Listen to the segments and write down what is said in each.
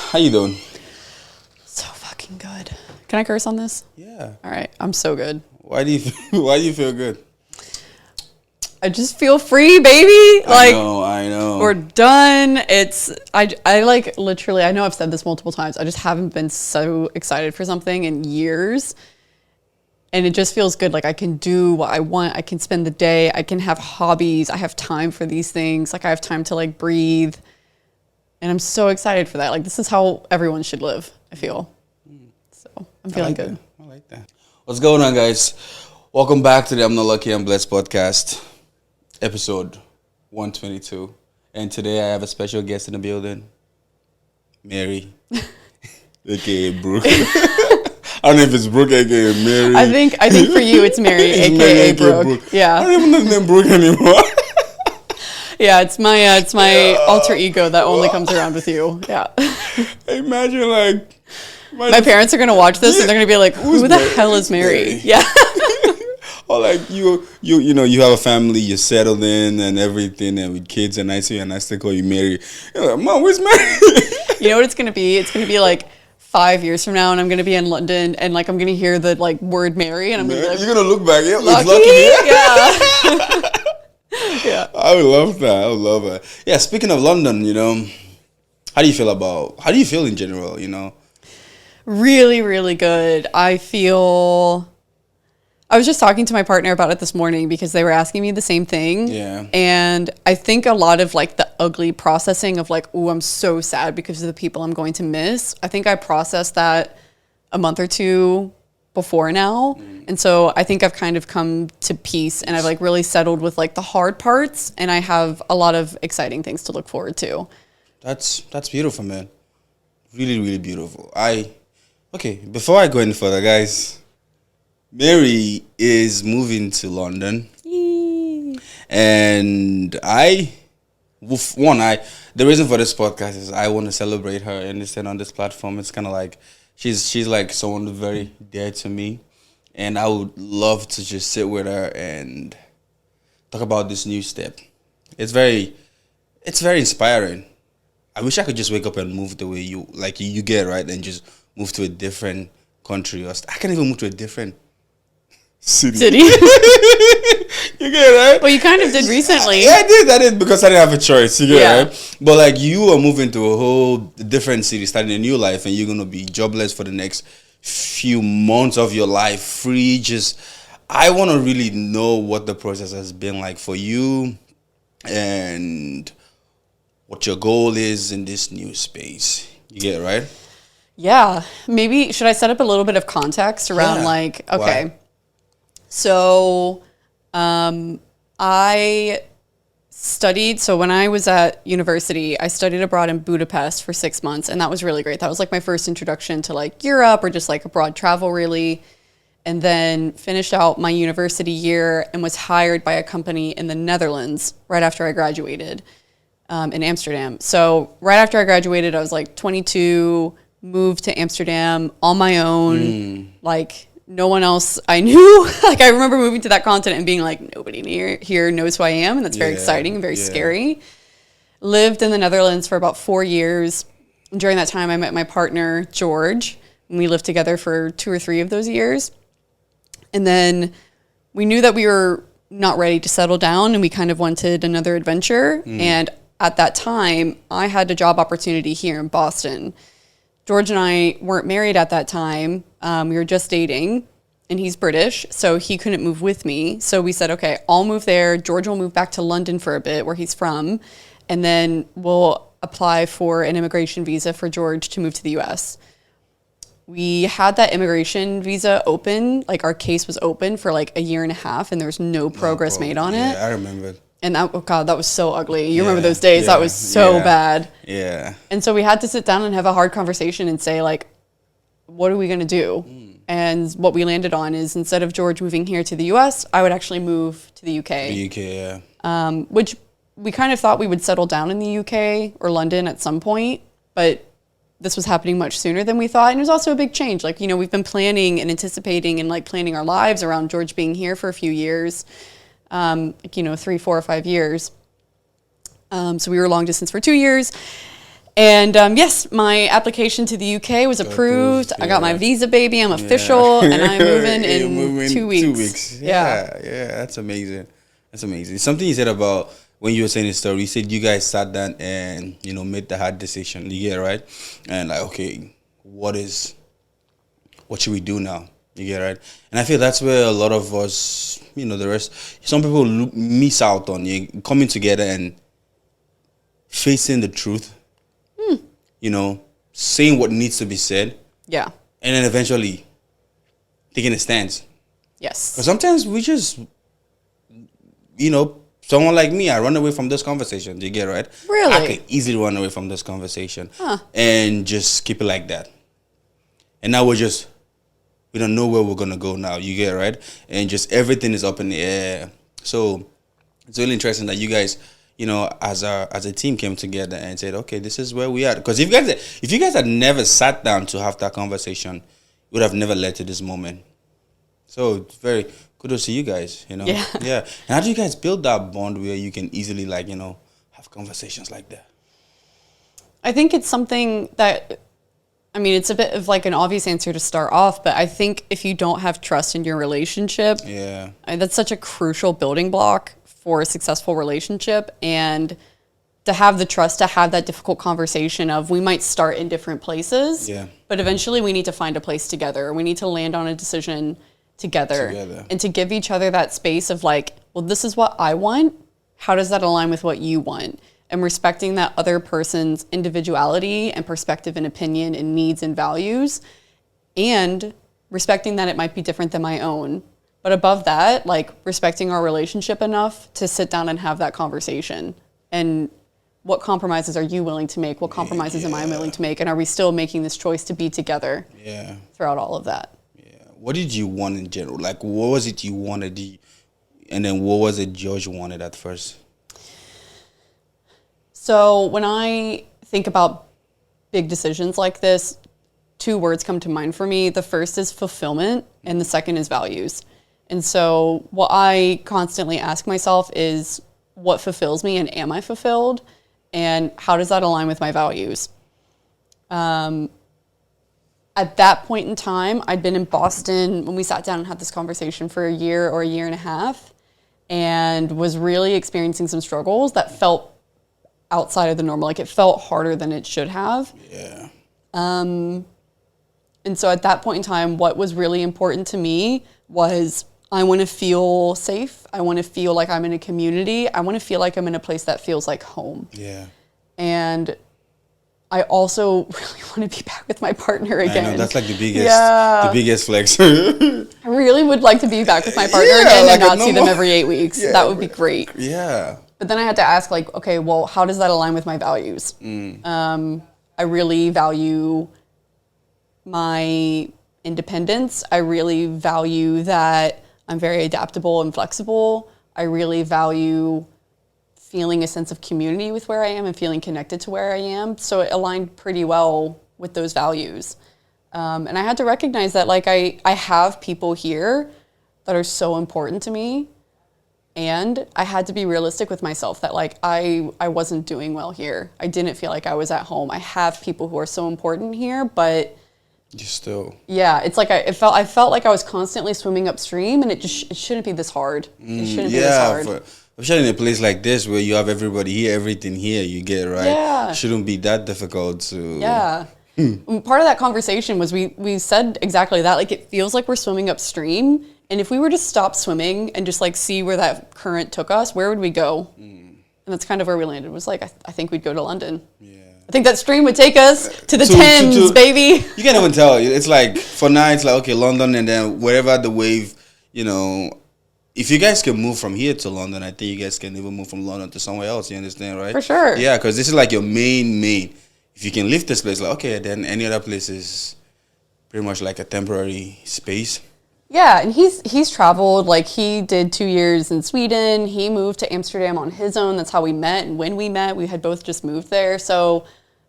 How you doing? So fucking good. Can I curse on this? Yeah. All right, I'm so good. Why do you feel good? I just feel free, baby. Like, I know. we're done. I like literally, I know I've said this multiple times. I just haven't been so excited for something in years. And it just feels good. Like I can do what I want. I can spend the day. I can have hobbies. I have time for these things. Like I have time to like breathe. And I'm so excited for that. Like this is how everyone should live, I feel. So I'm feeling good. I like that. What's going on, guys? Welcome back to the I'm Not Lucky, I'm Blessed podcast, episode 122. And today I have a special guest in the building, Mary, aka Brooke. I don't know if it's Brooke, aka Mary. I think for you it's Mary, aka Brooke. Yeah. I don't even know the name Brooke anymore. Yeah, it's my alter ego that only comes around with you. Yeah. Imagine like my parents are gonna watch this and they're gonna be like, "Who the hell is Mary?" Yeah. Or like you know you have a family, you're settled in and everything, and with kids, and I see and I still call you Mary. You're like, Mom, where's Mary? You know what it's gonna be? It's gonna be like 5 years from now, and I'm gonna be in London, and like I'm gonna hear the like word Mary, and I'm gonna be like, you're gonna look back, yeah, lucky? It's lucky. Yeah. Yeah. I would love that. I would love it. Yeah. Speaking of London, how do you feel in general? Really, really good. I was just talking to my partner about it this morning because they were asking me the same thing. Yeah. And I think a lot of like the ugly processing of like, oh, I'm so sad because of the people I'm going to miss. I think I processed that a month or two before now. And so I think I've kind of come to peace and I've like really settled with like the hard parts, and I have a lot of exciting things to look forward to. That's beautiful, man. Really, really beautiful. Okay, before I go any further, guys, Mary is moving to London. Yee. And the reason for this podcast is I want to celebrate her and this on this platform. It's kind of like she's like someone very dear to me, and I would love to just sit with her and talk about this new step. It's very inspiring. I wish I could just wake up and move the way you get, right, and just move to a different country. Or I can't even move to a different city. You get it, right? Well, you kind of did recently. Yeah, I did because I didn't have a choice. You get it, right? But like you are moving to a whole different city, starting a new life, and you're gonna be jobless for the next few months of your life, free. I want to really know what the process has been like for you, and what your goal is in this new space. You get it, right? Yeah. Maybe should I set up a little bit of context around okay. Why? So I studied, so when I was at university, I studied abroad in Budapest for 6 months, and that was really great. That was like my first introduction to like Europe or just like abroad travel, really. And then finished out my university year and was hired by a company in the Netherlands right after I graduated in Amsterdam. So right after I graduated, I was like 22, moved to Amsterdam on my own, like no one else I knew. Like I remember moving to that continent and being like, nobody near here knows who I am. And that's very exciting and very scary. Lived in the Netherlands for about 4 years. During that time, I met my partner, George, and we lived together for 2 or 3 of those years. And then we knew that we were not ready to settle down and we kind of wanted another adventure. And at that time, I had a job opportunity here in Boston. George and I weren't married at that time. We were just dating, and he's British, so he couldn't move with me. So we said, okay, I'll move there. George will move back to London for a bit, where he's from, and then we'll apply for an immigration visa for George to move to the U.S. We had that immigration visa open, like our case was open for like a year and a half, and there was no progress made on it. Yeah, I remember. And that was so ugly. You remember those days? That was so bad. Yeah. And so we had to sit down and have a hard conversation and say, like, what are we going to do? And what we landed on is instead of George moving here to the U.S., I would actually move to the UK. The UK, yeah. Which we kind of thought we would settle down in the UK or London at some point, but this was happening much sooner than we thought. And it was also a big change. Like, we've been planning and anticipating and like planning our lives around George being here for a few years. 3, 4, or 5 years. So we were long distance for 2 years. And yes, my application to the UK was approved. I got my visa, baby. I'm official, and I'm moving in 2 weeks. 2 weeks. Yeah, that's amazing. That's amazing. Something you said about when you were saying the story, you said you guys sat down and, made the hard decision. You get it, right? And like, okay, what should we do now? You get it, right? And I feel that's where a lot of us, some people miss out on coming together and facing the truth. Saying what needs to be said. Yeah. And then eventually taking a stance. Yes. But sometimes we just, someone like me, I run away from this conversation. Do you get it, right? Really? I can easily run away from this conversation. And just keep it like that. And now we don't know where we're going to go now. You get it, right? And just everything is up in the air. So it's really interesting that you guys, as a team came together and said, okay, this is where we are. Because if you guys had never sat down to have that conversation, it would have never led to this moment. So it's very kudos to you guys, Yeah. Yeah. And how do you guys build that bond where you can easily have conversations like that? I think it's something that, it's a bit of like an obvious answer to start off, but I think if you don't have trust in your relationship, that's such a crucial building block for a successful relationship. And to have the trust to have that difficult conversation of, we might start in different places, but eventually we need to find a place together. We need to land on a decision together. And to give each other that space of like, well, this is what I want. How does that align with what you want? And respecting that other person's individuality and perspective and opinion and needs and values, and respecting that it might be different than my own. But above that, like respecting our relationship enough to sit down and have that conversation. And what compromises are you willing to make? What compromises am I willing to make? And are we still making this choice to be together throughout all of that? What did you want in general? Like, what was it you wanted? And then what was it George wanted at first? So when I think about big decisions like this, 2 words come to mind for me. The first is fulfillment, and the second is values. And so what I constantly ask myself is, what fulfills me, and am I fulfilled? And how does that align with my values? At that point in time, I'd been in Boston when we sat down and had this conversation for a year or a year and a half, and was really experiencing some struggles that felt outside of the normal. Like, it felt harder than it should have. Yeah. And so at that point in time, what was really important to me was, I want to feel safe. I want to feel like I'm in a community. I want to feel like I'm in a place that feels like home. Yeah. And I also really want to be back with my partner again. I know, that's like the biggest flex. I really would like to be back with my partner again, and not see them every 8 weeks. That would be great. Yeah. But then I had to ask, like, okay, well, how does that align with my values? I really value my independence. I really value that I'm very adaptable and flexible. I really value feeling a sense of community with where I am and feeling connected to where I am. So it aligned pretty well with those values. And I had to recognize that, like, I have people here that are so important to me. And I had to be realistic with myself that, like, I wasn't doing well here. I didn't feel like I was at home. I have people who are so important here, but you still. Yeah, it's like I felt like I was constantly swimming upstream, and it shouldn't be this hard. It shouldn't be this hard. Especially in a place like this where you have everybody here, everything here, you get, right? Yeah. It shouldn't be that difficult to. Yeah. Part of that conversation was we said exactly that. Like, it feels like we're swimming upstream. And if we were to stop swimming and just, like, see where that current took us, where would we go? And that's kind of where we landed. It was like, I think we'd go to London. Yeah. I think that stream would take us to the Thames, baby. You can't even tell. It's like, for now, it's like, okay, London, and then wherever the wave, if you guys can move from here to London, I think you guys can even move from London to somewhere else, you understand, right? For sure. Yeah, because this is like your main. If you can leave this place, like, okay, then any other place is pretty much like a temporary space. Yeah, and he's traveled. Like, he did 2 years in Sweden. He moved to Amsterdam on his own. That's how we met. And when we met, we had both just moved there. So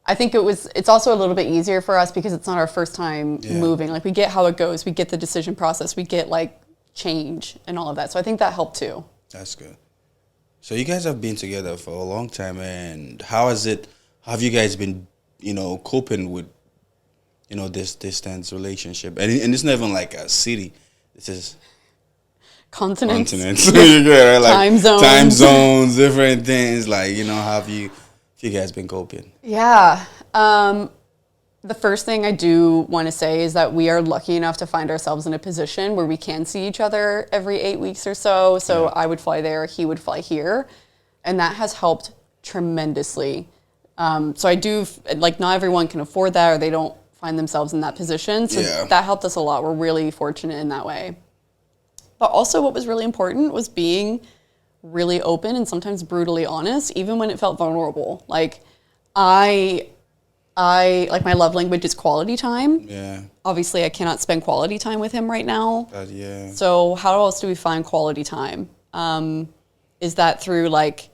I think it's also a little bit easier for us because it's not our first time moving. Like, we get how it goes. We get the decision process. We get, like, change and all of that. So I think that helped too. That's good. So you guys have been together for a long time, and how have you guys been coping with, this distance relationship. And it's not even like a city. This is Continents. You get it, right? Like Time zones, different things. Like, how have you guys been coping? Yeah. The first thing I do want to say is that we are lucky enough to find ourselves in a position where we can see each other every 8 weeks or so. So I would fly there, he would fly here. And that has helped tremendously. So I do, like, not everyone can afford that, or they don't find themselves in that position. So that helped us a lot. We're really fortunate in that way. But also what was really important was being really open and sometimes brutally honest, even when it felt vulnerable. Like, I like, my love language is quality time. Yeah. Obviously, I cannot spend quality time with him right now. Yeah. So how else do we find quality time? Is that through, like,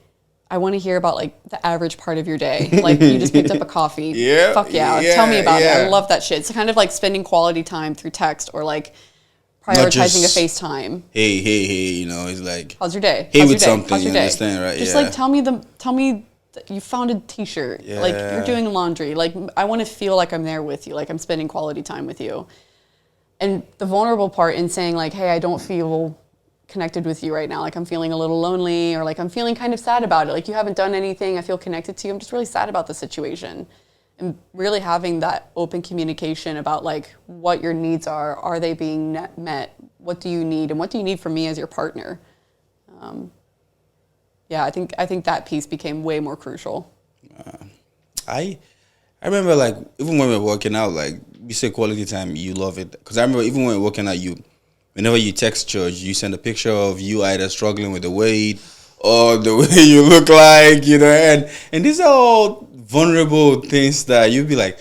I want to hear about, like, the average part of your day. Like, you just picked up a coffee. Yeah. Fuck yeah. Tell me about it. I love that shit. It's kind of like spending quality time through text, or, like, prioritizing a FaceTime. Hey, it's like, how's your day? Hey, how's with your day? something, how's your you day? understand, right? Just like tell me that you found a t-shirt. Yeah. Like, you're doing laundry. Like, I want to feel like I'm there with you. Like, I'm spending quality time with you. And the vulnerable part in saying, like, hey, I don't feel connected with you right now. Like, I'm feeling a little lonely, or like, I'm feeling kind of sad about it. Like, you haven't done anything. I feel connected to you. I'm just really sad about the situation. And really having that open communication about, like, what your needs are. Are they being met? What do you need? And what do you need from me as your partner? I think that piece became way more crucial. I remember, like, even when we were working out, like, we say quality time, you love it. Because I remember even when we were working out, whenever you text church, you send a picture of you either struggling with the weight or the way you look like, and these are all vulnerable things that you'd be like,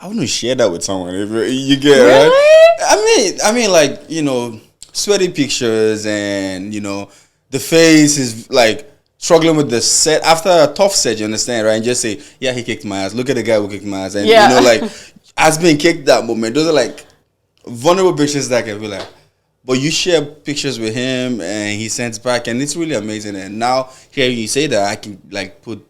I want to share that with someone. If you get really? Right? I mean, like, sweaty pictures, and the face is like struggling with the set after a tough set. You understand, right? And just say, yeah, he kicked my ass. Look at the guy who kicked my ass, and like, has been kicked that moment. Those are like vulnerable pictures that can be like. But you share pictures with him, and he sends back, and it's really amazing. And now hearing you say that, I can, like, put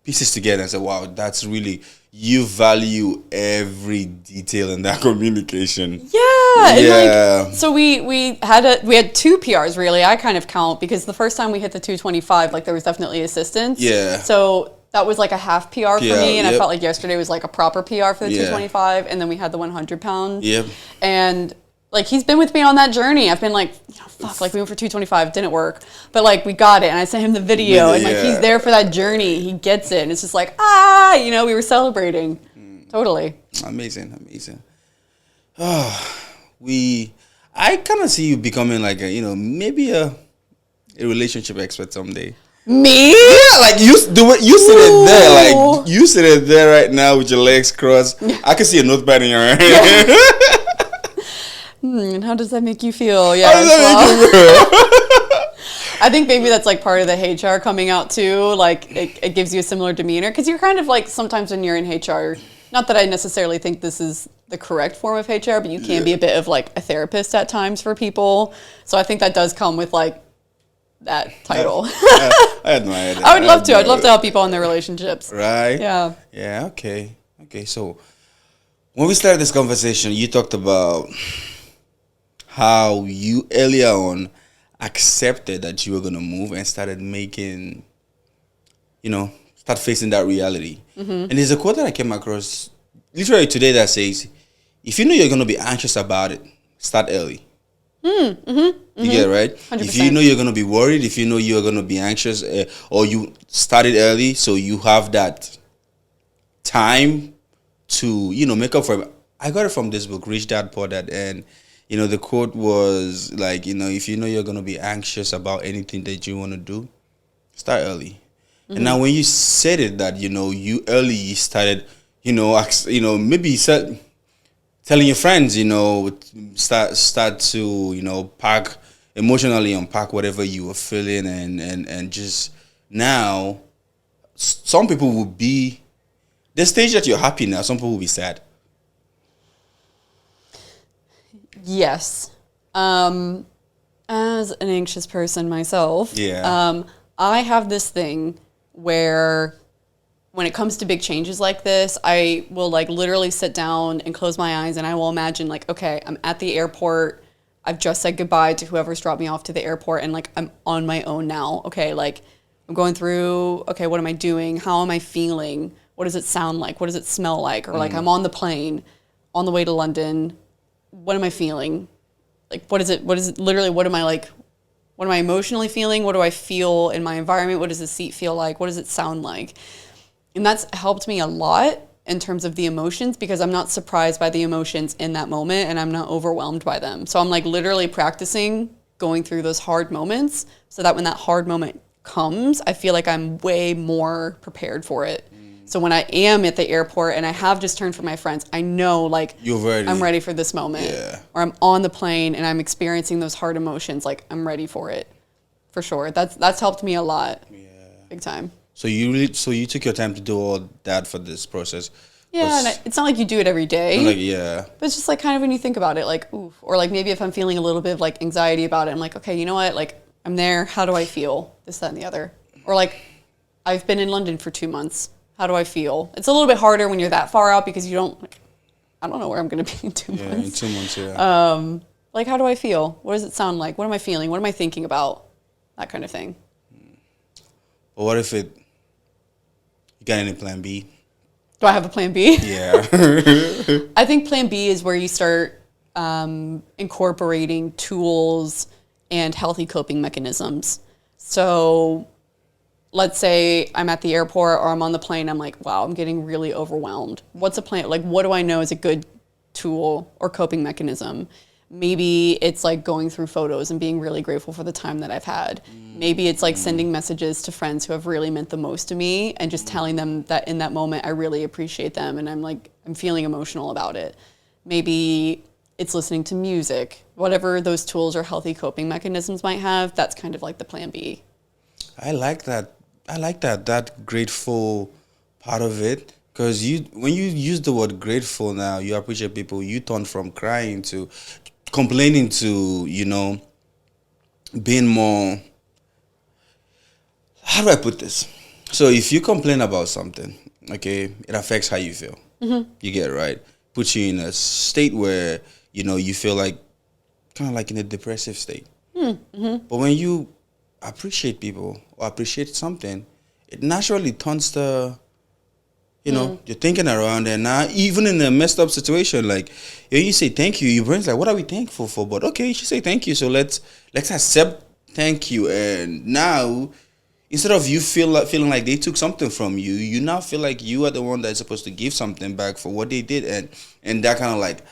pieces together and say, wow, that's really, you value every detail in that communication. Yeah. And like, so we had 2 PRs, really. I kind of count, because the first time we hit the 225, like, there was definitely assistance. Yeah. So that was like a half PR for me, and I felt like yesterday was like a proper PR for the 225, and then we had the 100 pound. Yep. And like, he's been with me on that journey. I've been like, fuck, like, we went for 225, didn't work. But, like, we got it, and I sent him the video, and, like, he's there for that journey. He gets it, and it's just like, we were celebrating. Totally. Amazing. I kind of see you becoming, like, maybe a relationship expert someday. Me? Yeah, like, you sit it there, like, you sit it there right now with your legs crossed. I can see a notepad in your hand. Yeah. And how does that make you feel? Yeah, I think maybe that's, like, part of the HR coming out too. Like, it gives you a similar demeanor, because you're kind of like, sometimes when you're in HR, not that I necessarily think this is the correct form of HR, but you can be a bit of, like, a therapist at times for people. So I think that does come with, like, that title. I had no idea. I would love to. I'd love to help people in their relationships. Right? Yeah. Yeah. Okay. So when we started this conversation, you talked about how you earlier on accepted that you were going to move and started making, start facing that reality. Mm-hmm. And there's a quote that I came across literally today that says, if you know you're going to be anxious about it, start early. You get it, right? 100%. If you know you're going to be worried, if you know you're going to be anxious, or you started early, so you have that time to, make up for it. I got it from this book, Rich Dad Poor Dad, and the quote was like, if you know you're going to be anxious about anything that you want to do, start early. Mm-hmm. And now when you said it, that, you early started, maybe you said, telling your friends, start to, pack, emotionally unpack whatever you were feeling, and just now, some people will be, the stage that you're happy now, some people will be sad. Yes. As an anxious person myself, I have this thing where when it comes to big changes like this, I will like literally sit down and close my eyes and I will imagine like, okay, I'm at the airport. I've just said goodbye to whoever's dropped me off to the airport and like I'm on my own now. Okay, like I'm going through, okay, what am I doing? How am I feeling? What does it sound like? What does it smell like? Or like I'm on the plane on the way to London. What am I feeling? Like what is it literally what am I like? What am I emotionally feeling? What do I feel in my environment? What does the seat feel like? What does it sound like? And that's helped me a lot in terms of the emotions because I'm not surprised by the emotions in that moment and I'm not overwhelmed by them. So I'm like literally practicing going through those hard moments so that when that hard moment comes, I feel like I'm way more prepared for it. So when I am at the airport and I have just turned for my friends, I know like I'm ready for this moment. Yeah. Or I'm on the plane and I'm experiencing those hard emotions, like I'm ready for it. For sure. That's helped me a lot. Yeah. Big time. So you took your time to do all that for this process. Yeah, and it's not like you do it every day. Like, yeah. But it's just like kind of when you think about it, like, oof. Or like maybe if I'm feeling a little bit of like anxiety about it, I'm like, okay, you know what? Like I'm there. How do I feel? This, that, and the other. Or like I've been in London for 2 months. How do I feel? It's a little bit harder when you're that far out because you don't, like, I don't know where I'm going to be in 2 months. Yeah, in 2 months, yeah. Like, how do I feel? What does it sound like? What am I feeling? What am I thinking about? That kind of thing. But what if you got any plan B? Do I have a plan B? Yeah. I think plan B is where you start incorporating tools and healthy coping mechanisms. So let's say I'm at the airport or I'm on the plane. I'm like, wow, I'm getting really overwhelmed. What's a plan? Like, what do I know is a good tool or coping mechanism? Maybe it's like going through photos and being really grateful for the time that I've had. Maybe it's like sending messages to friends who have really meant the most to me and just telling them that in that moment, I really appreciate them. And I'm feeling emotional about it. Maybe it's listening to music, whatever those tools or healthy coping mechanisms might have. That's kind of like the plan B. I like that grateful part of it, because when you use the word grateful now, you appreciate people. You turn from crying to complaining to, being more, how do I put this? So if you complain about something, okay, it affects how you feel. Mm-hmm. You get it, right? Puts you in a state where, you feel like kind of like in a depressive state. Mm-hmm. But when you appreciate people or appreciate something, it naturally turns the, you're thinking around, and now even in a messed up situation, like you say thank you, your brain's like, what are we thankful for? But okay, you should say thank you. So let's accept thank you. And now, instead of you feeling like they took something from you, you now feel like you are the one that's supposed to give something back for what they did, and that kind of like,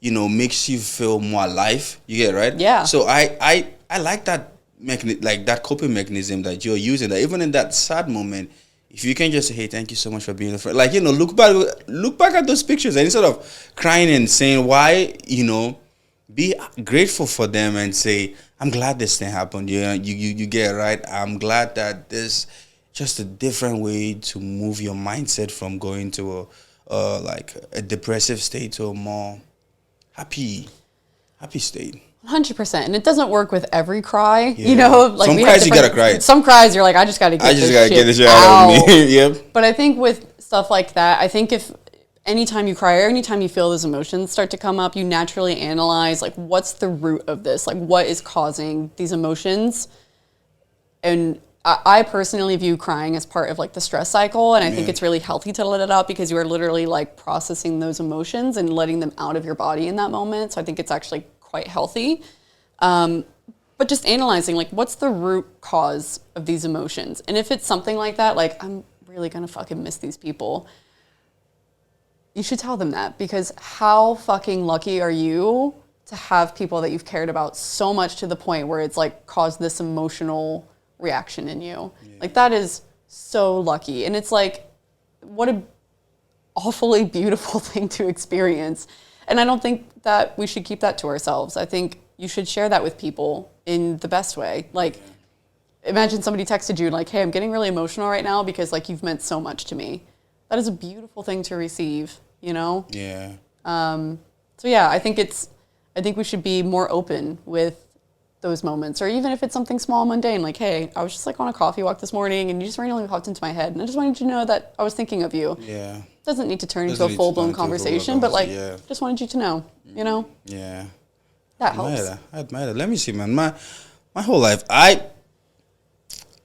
makes you feel more alive. You get it, right? Yeah. So I like that like that coping mechanism that you're using. That even in that sad moment, if you can just say, hey, thank you so much for being a friend. Like, look back at those pictures, and instead of crying and saying why, be grateful for them and say, I'm glad this thing happened. You get it, right? I'm glad that there's just a different way to move your mindset from going to a depressive state to a more happy state. 100%. And it doesn't work with every cry, Yeah. like some cries you gotta cry. Some cries you're like, I just gotta get this shit out of me. Yep. But I think with stuff like that, I think if anytime you cry or anytime you feel those emotions start to come up, you naturally analyze like, what's the root of this? Like, what is causing these emotions? And I personally view crying as part of like the stress cycle, and I think it's really healthy to let it out because you are literally like processing those emotions and letting them out of your body in that moment. So I think it's actually quite healthy. But just analyzing like, what's the root cause of these emotions? And if it's something like that, like, I'm really gonna fucking miss these people, you should tell them that, because how fucking lucky are you to have people that you've cared about so much to the point where it's like caused this emotional reaction in you. Yeah. Like, that is so lucky. And it's like, what a awfully beautiful thing to experience. And I don't think that we should keep that to ourselves. I think you should share that with people in the best way. Like, imagine somebody texted you like, hey, I'm getting really emotional right now because like you've meant so much to me. That is a beautiful thing to receive, Yeah. So yeah, I think we should be more open with those moments, or even if it's something small, mundane, like, hey, I was just like on a coffee walk this morning and you just randomly popped into my head and I just wanted you to know that I was thinking of you. Yeah. Doesn't need to turn into a full-blown conversation, but like, just wanted you to know, you know? Yeah. That helps. I admire that. Let me see, man. My whole life, I've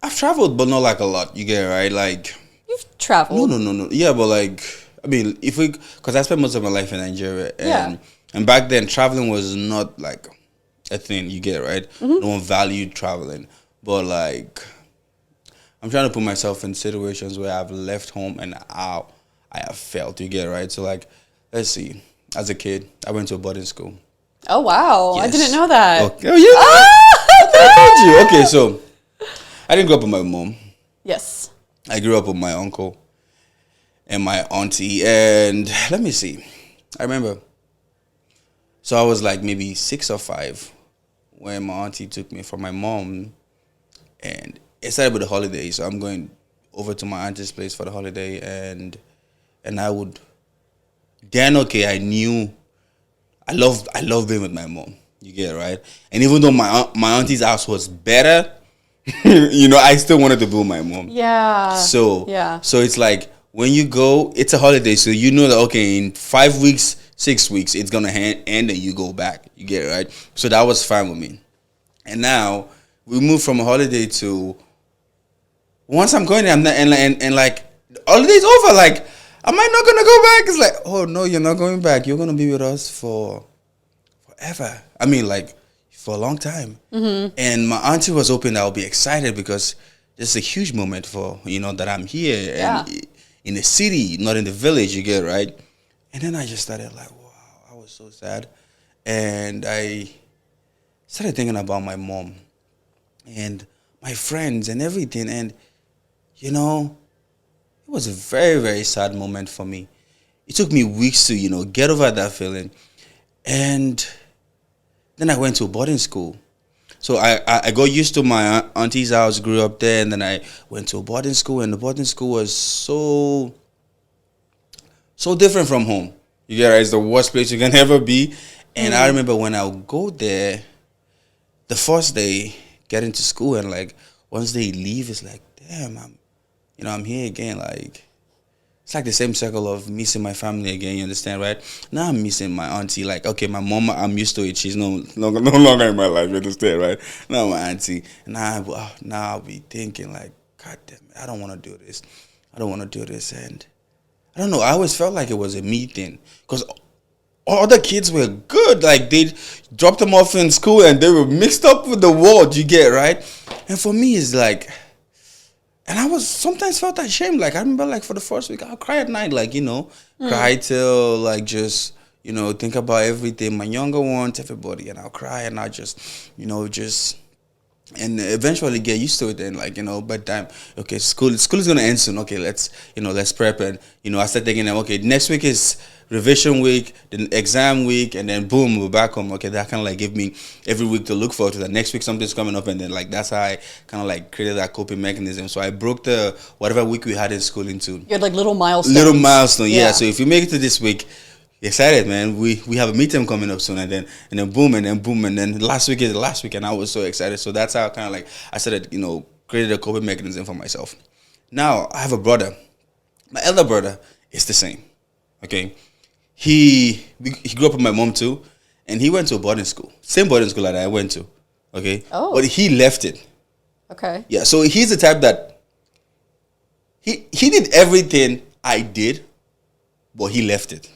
traveled, but not like a lot. You get it, right? Like, You've traveled. no. Yeah, but like, I mean, because I spent most of my life in Nigeria, Yeah. and back then traveling was not like a thing. You get it, right? No one valued traveling, but like, I'm trying to put myself in situations where I've left home and how I have felt. You get it, right? So like, let's see. As a kid, I went to a boarding school. Oh, wow. Yes. I didn't know that. Okay. Oh, yeah. I told you. Okay, so I didn't grow up with my mom. Yes. I grew up with my uncle and my auntie. And let me see. I remember. So I was like maybe 6 or 5 when my auntie took me from my mom. And it started with the holiday. So I'm going over to my auntie's place for the holiday. And I would. Then, okay, I knew. I love being with my mom. You get it, right? And even though my auntie's house was better, you know, I still wanted to be with my mom. Yeah. So yeah. So it's like when you go, it's a holiday, so you know that okay, in 5 weeks, 6 weeks, it's gonna end and you go back. You get it, right? So that was fine with me. And now we move from a holiday to once I'm going there, I'm not, and like the holiday's over, like. Am I not gonna go back? It's like, oh no, you're not going back. You're gonna be with us forever. I mean, like for a long time. And my auntie was hoping I'll be excited because it's a huge moment for that I'm here and in the city, not in the village. You get it, right? And then I just started like, wow, I was so sad, and I started thinking about my mom and my friends and everything, and it was a very, very sad moment for me. It took me weeks to, get over that feeling. And then I went to a boarding school. So I got used to my auntie's house, grew up there, and then I went to a boarding school, and the boarding school was so different from home. You get it? It's the worst place you can ever be. And I remember when I would go there, the first day, getting to school, and like once they leave, it's like, damn, I'm here again. Like, it's like the same circle of missing my family again. You understand, right? Now I'm missing my auntie. Like, okay, my mom, I'm used to it. She's no longer in my life. You understand, right? Now my auntie. Now I'll be thinking like, God damn it, I don't want to do this. And I don't know. I always felt like it was a me thing because all other kids were good. Like they dropped them off in school and they were mixed up with the world. You get right? And for me, it's like. And I was sometimes felt ashamed. Like I remember, like for the first week, I'll cry at night. Like cry till like just think about everything. My younger ones, everybody, and I'll cry and I just and eventually get used to it. And like bedtime. Okay, school is gonna end soon. Okay, let's prep and I start thinking, okay, next week is revision week, then exam week, and then boom, we're back home. Okay, that kind of like give me every week to look forward to. That next week something's coming up, and then like that's how I kind of like created that coping mechanism. So I broke the whatever week we had in school into. You had like little milestones. Yeah. So if you make it to this week, you're excited, man. We have a meeting coming up soon, and then boom, and then last week is the last week, and I was so excited. So that's how kind of like I started, created a coping mechanism for myself. Now I have a brother. My elder brother is the same. Okay. He grew up with my mom too, and he went to a boarding school, same boarding school that I went to, okay. Oh. But he left it. Okay. Yeah. So he's the type that he did everything I did, but he left it.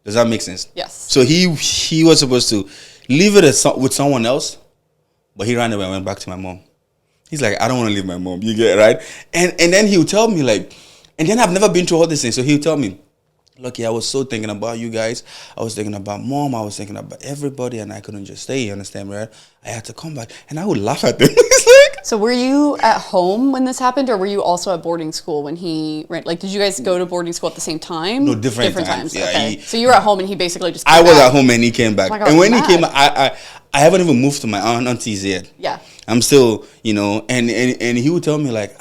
Does that make sense? Yes. So he was supposed to leave it with someone else, but he ran away and went back to my mom. He's like, I don't want to leave my mom. You get it, right? And then he'll tell me like, and then I've never been through all these things, so he'll tell me. Lucky, I was so thinking about you guys. I was thinking about mom. I was thinking about everybody, and I couldn't just stay. You understand, right? I had to come back, and I would laugh at them. It's like, so were you at home when this happened, or were you also at boarding school when he went? Like, did you guys go to boarding school at the same time? No, different times. Yeah, okay. So you were at home, and he basically just. I was at home, and he came back. Oh my God, and when mad. he came, I haven't even moved to my auntie's yet. Yeah. I'm still, and he would tell me like,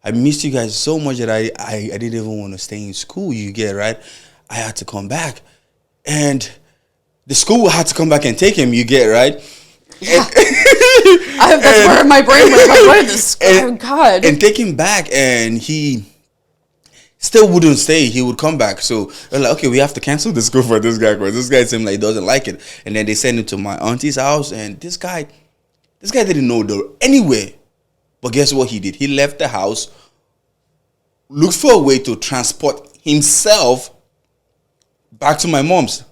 I missed you guys so much that I didn't even want to stay in school. You get right. I had to come back, and the school had to come back and take him. You get right, Yeah. That's where my brain went. Like, what is this? Oh, God. And take him back, and he still wouldn't stay. He would come back. So they're like, okay, we have to cancel this go for this guy because this guy seems like he doesn't like it. And then they send him to my auntie's house, and this guy didn't know the anywhere. But guess what he did? He left the house, looked for a way to transport himself back to my mom's.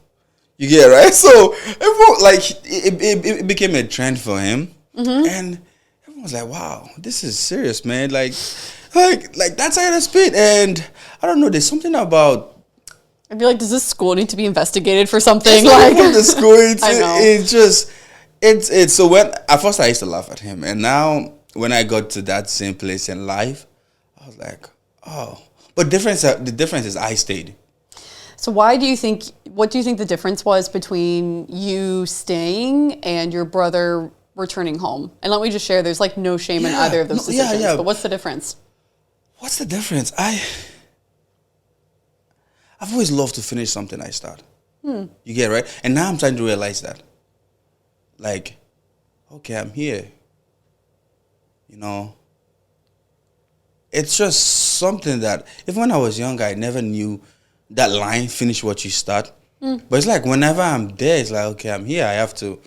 You get it, right? So everyone, like, it became a trend for him, and everyone was like, "Wow, this is serious, man!" Like that's how to spit. And I don't know. There's something about. I'd be like, does this school need to be investigated for something? It's like not the school. I know. It's so when at first I used to laugh at him, and now when I got to that same place in life, I was like, oh. But the difference is I stayed. So what do you think the difference was between you staying and your brother returning home? And let me just share, there's like no shame in either of those decisions. But what's the difference? What's the difference? I've always loved to finish something I start. You get it, right? And now I'm trying to realize that. Like, okay, I'm here. You know, it's just something that, even when I was younger, I never knew that line, finish what you start. But it's like whenever I'm there, it's like, okay, I'm here. I have to,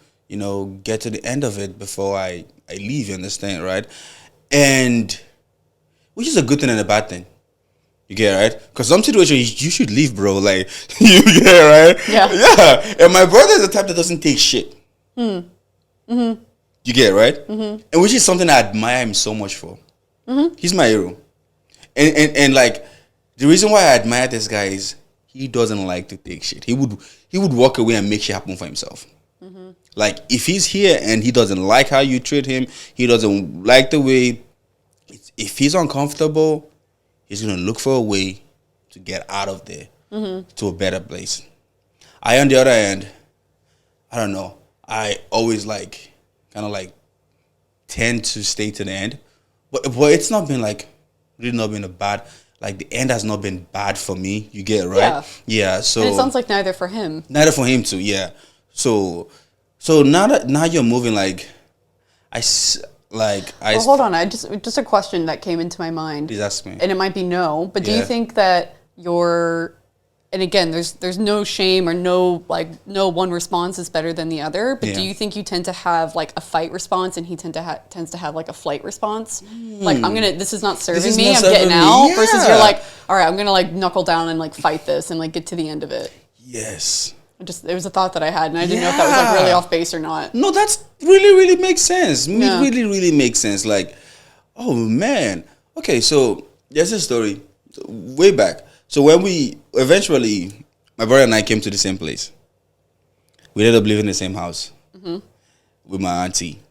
get to the end of it before I leave, you understand, right? And, which is a good thing and a bad thing. You get it, right? Because some situations, you should leave, bro. Like, you get it, right? Yeah. Yeah. And my brother is the type that doesn't take shit. You get it, right? And which is something I admire him so much for. He's my hero. And like, the reason why I admire this guy is he doesn't like to take shit. He would walk away and make shit happen for himself. Like, if he's here and he doesn't like how you treat him, he doesn't like the way, if he's uncomfortable, he's going to look for a way to get out of there to a better place. I, on the other hand, I don't know. I always tend to stay to the end. But it's not been really not been a bad, the end has not been bad for me. You get it, right? Yeah. So. And it sounds like neither for him. Neither for him too, yeah. So now you're moving well, hold on, I just a question that came into my mind. Please ask me. And it might be no, but do you think that and again, there's no shame or no one response is better than the other, but do you think you tend to have a fight response and he tends to have a flight response? Like, this is not serving me, I'm getting out, versus you're like, all right, I'm gonna knuckle down and fight this and get to the end of it. Yes. It was a thought that I had, and I didn't know if that was really off base or not. No, that's really makes sense. Yeah. Really makes sense. Oh man. Okay, so there's a story way back. So when eventually, my brother and I came to the same place. We ended up living in the same house with my auntie,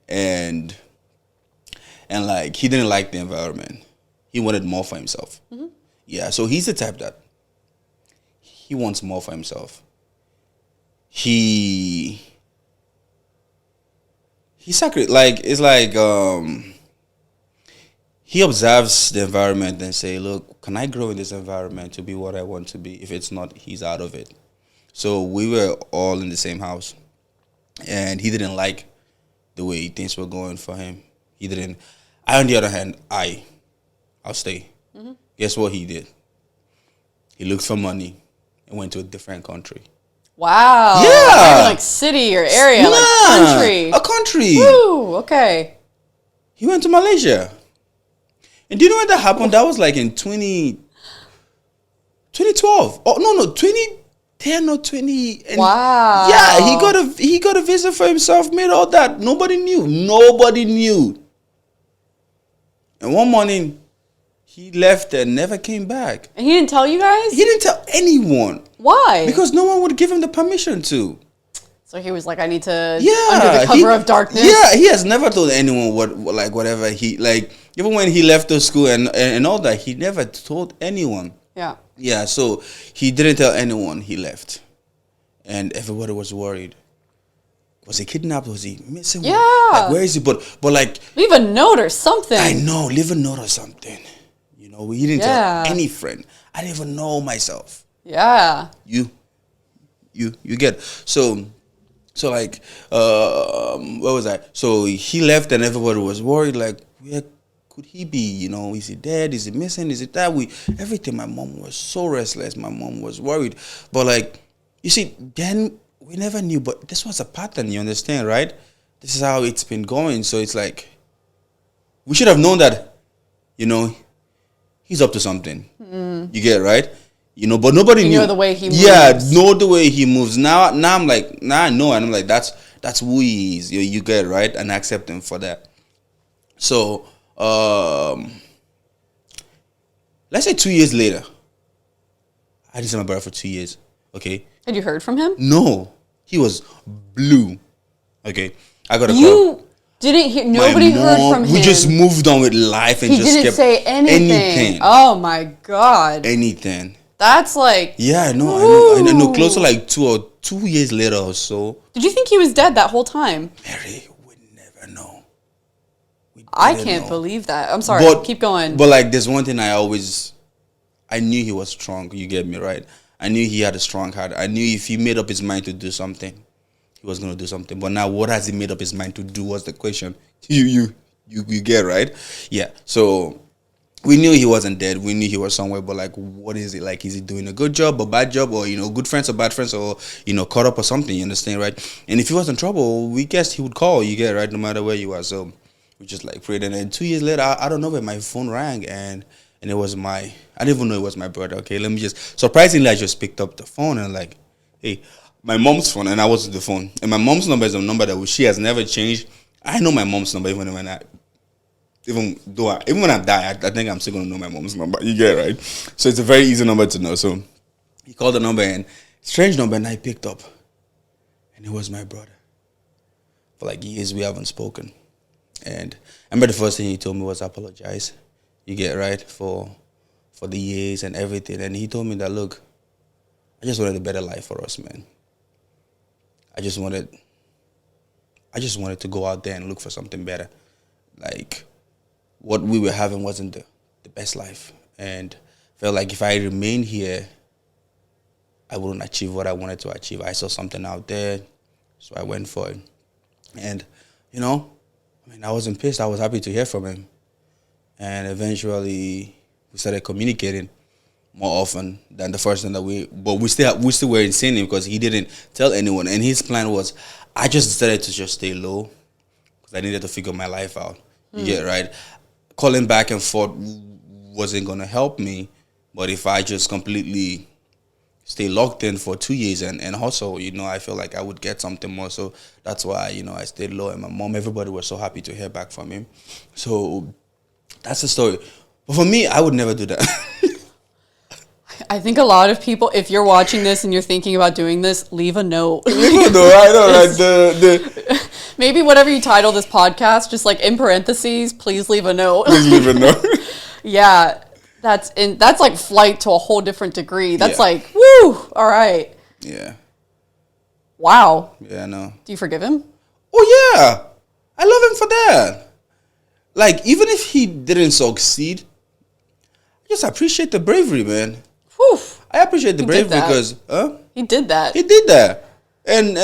and he didn't like the environment. He wanted more for himself. Yeah, so he's the type that he wants more for himself. He he observes the environment and say, look, can I grow in this environment to be what I want to be? If it's not, he's out of it. So we were all in the same house, and he didn't like the way things were going for him. He didn't. On the other hand, I'll stay. Guess what he did? He looked for money and went to a different country. Wow. Yeah. Not even city or area, country. A country. Woo, okay. He went to Malaysia. And do you know when that happened? That was in 2012. Oh, no, 2010 or 20. Wow. Yeah, he got a visa for himself, made all that. Nobody knew. And one morning, he left and never came back. And he didn't tell you guys? He didn't tell anyone. Why? Because no one would give him the permission to. So he was like, I need to, under the cover of darkness. Yeah, he has never told anyone whatever even when he left the school and all that, he never told anyone. Yeah. Yeah, so he didn't tell anyone he left. And everybody was worried. Was he kidnapped? Was he missing? Yeah. Where is he? But leave a note or something. I know, leave a note or something. He didn't tell any friend. I didn't even know myself. Yeah. You get it. So So like, what was that? So he left, and everybody was worried. Like, where could he be? You know, is he dead? Is he missing? Is it that? Everything. My mom was so restless. My mom was worried. But like, you see, then we never knew. But this was a pattern. You understand, right? This is how it's been going. So it's like, we should have known that. You know, he's up to something. You get it, right? You know, but nobody knew. You know the way he moves. Yeah, know the way he moves. Now I'm like, now I know, and I'm like, that's who he is. You get it, right, and accept him for that. So, let's say 2 years later, I didn't see my brother for 2 years. Okay. Had you heard from him? No, he was blue. Okay, I got a call. You didn't hear. Nobody heard from him. We just moved on with life and he just didn't kept say anything. Oh my god. Anything. That's like. Yeah, I know. Close to like 2 years later or so. Did you think he was dead that whole time? Mary, we never know. I can't believe that. I'm sorry. Keep going. But like, there's one thing I knew he was strong. You get me, right? I knew he had a strong heart. I knew if he made up his mind to do something, he was gonna do something. But now, what has he made up his mind to do? Was the question. You get, right? Yeah. So we knew he wasn't dead. We knew he was somewhere. But like, what is it like? Is he doing a good job or bad job, or good friends or bad friends, or caught up or something? You understand, right? And if he was in trouble, we guessed he would call. You get, right? No matter where you are. So we just like prayed. And then 2 years later, I don't know where my phone rang, and it was I didn't even know it was my brother. Okay, let me just surprisingly, I just picked up the phone and like, hey, my mom's phone, and I was the phone, and my mom's number is a number that she has never changed. I know my mom's number even when I die, I think I'm still gonna know my mom's number. You get it, right? So it's a very easy number to know. So he called the number, and strange number, and I picked up, and it was my brother. For like years we haven't spoken, and I remember the first thing he told me was apologize. You get it, right, for the years and everything, and he told me that, look, I just wanted a better life for us, man. I just wanted to go out there and look for something better. Like, what we were having wasn't the best life. And felt like if I remained here, I wouldn't achieve what I wanted to achieve. I saw something out there, so I went for it. And, I wasn't pissed. I was happy to hear from him. And eventually, we started communicating more often than the first time but we still were insane because he didn't tell anyone. And his plan was, I just decided to just stay low because I needed to figure my life out. You get it, right? Calling back and forth wasn't going to help me. But if I just completely stay locked in for 2 years and hustle, I feel like I would get something more. So that's why, I stayed low. And my mom, everybody was so happy to hear back from him. So that's the story. But for me, I would never do that. I think a lot of people, if you're watching this and you're thinking about doing this, leave a note. I know, right? Maybe whatever you title this podcast, just like in parentheses, please leave a note. Please leave a note. Yeah, that's like flight to a whole different degree. That's like, woo, all right. Yeah. Wow. Yeah, I know. Do you forgive him? Oh, yeah. I love him for that. Like, even if he didn't succeed, I just appreciate the bravery, man. Whew. I appreciate the bravery because he did that. He did that. And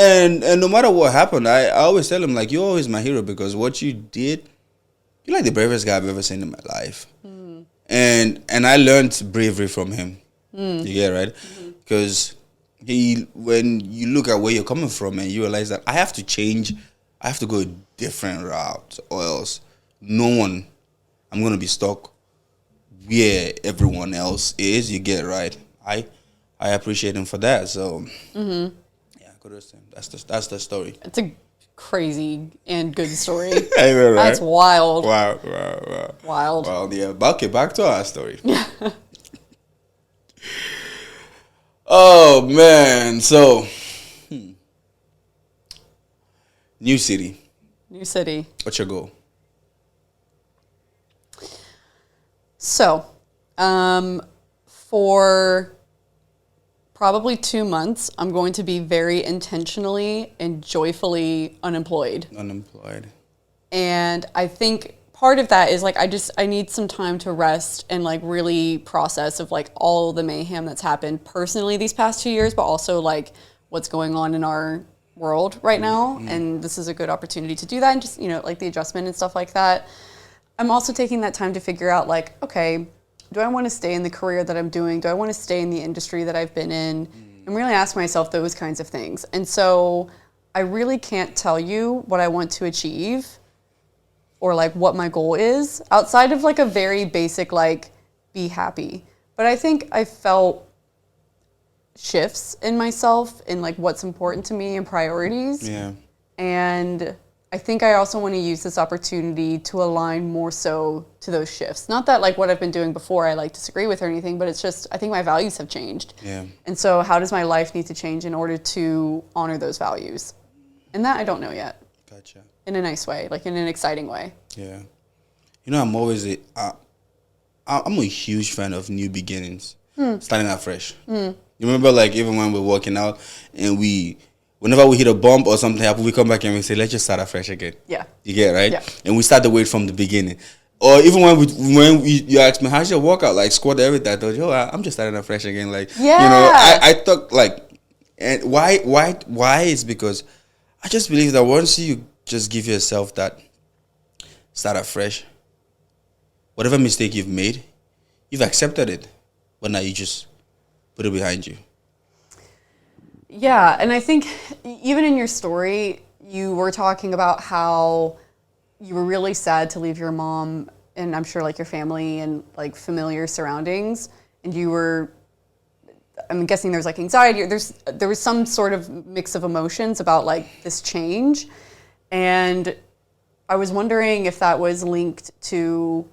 no matter what happened, I always tell him, like, you're always my hero because what you did, you're like the bravest guy I've ever seen in my life. And I learned bravery from him. You get it, right? Because when you look at where you're coming from and you realize that I have to change, I have to go a different route or else I'm going to be stuck where everyone else is. You get it, right? I appreciate him for that. So, yeah, kudos to him. That's the story. It's a crazy and good story. I know, right? That's wild. Wow. Wild. Well, yeah, okay, back to our story. Oh, man. So, New city. What's your goal? So, for probably 2 months, I'm going to be very intentionally and joyfully unemployed. And I think part of that is like, I need some time to rest and like really process of like all the mayhem that's happened personally these past 2 years, but also like what's going on in our world right now, and this is a good opportunity to do that, and just, you know, like the adjustment and stuff like that. I'm also taking that time to figure out, like, okay, do I want to stay in the career that I'm doing? Do I want to stay in the industry that I've been in? And really ask myself those kinds of things. And so I really can't tell you what I want to achieve or like what my goal is outside of like a very basic, like, be happy. But I think I felt shifts in myself in like what's important to me and priorities. Yeah. And I think I also want to use this opportunity to align more so to those shifts. Not that like what I've been doing before I like disagree with or anything, but it's just I think my values have changed. Yeah. And so how does my life need to change in order to honor those values? And that I don't know yet. Gotcha. In a nice way, like in an exciting way. Yeah. You know, I'm a huge fan of new beginnings, starting out fresh. You remember, like, even when we're working out and whenever we hit a bump or something happen, we come back and we say, let's just start afresh again. Yeah. You get it, right? Yeah. And we start the weight from the beginning. Or even when you ask me, how's your workout? Like, squat, everything. I told you, I'm just starting afresh again. Like, yeah. You know, I thought, like, and why is because I just believe that once you just give yourself that start afresh, whatever mistake you've made, you've accepted it. But now you just put it behind you. Yeah, and I think even in your story, you were talking about how you were really sad to leave your mom and I'm sure like your family and like familiar surroundings, and I'm guessing there's like anxiety. There was some sort of mix of emotions about like this change, and I was wondering if that was linked to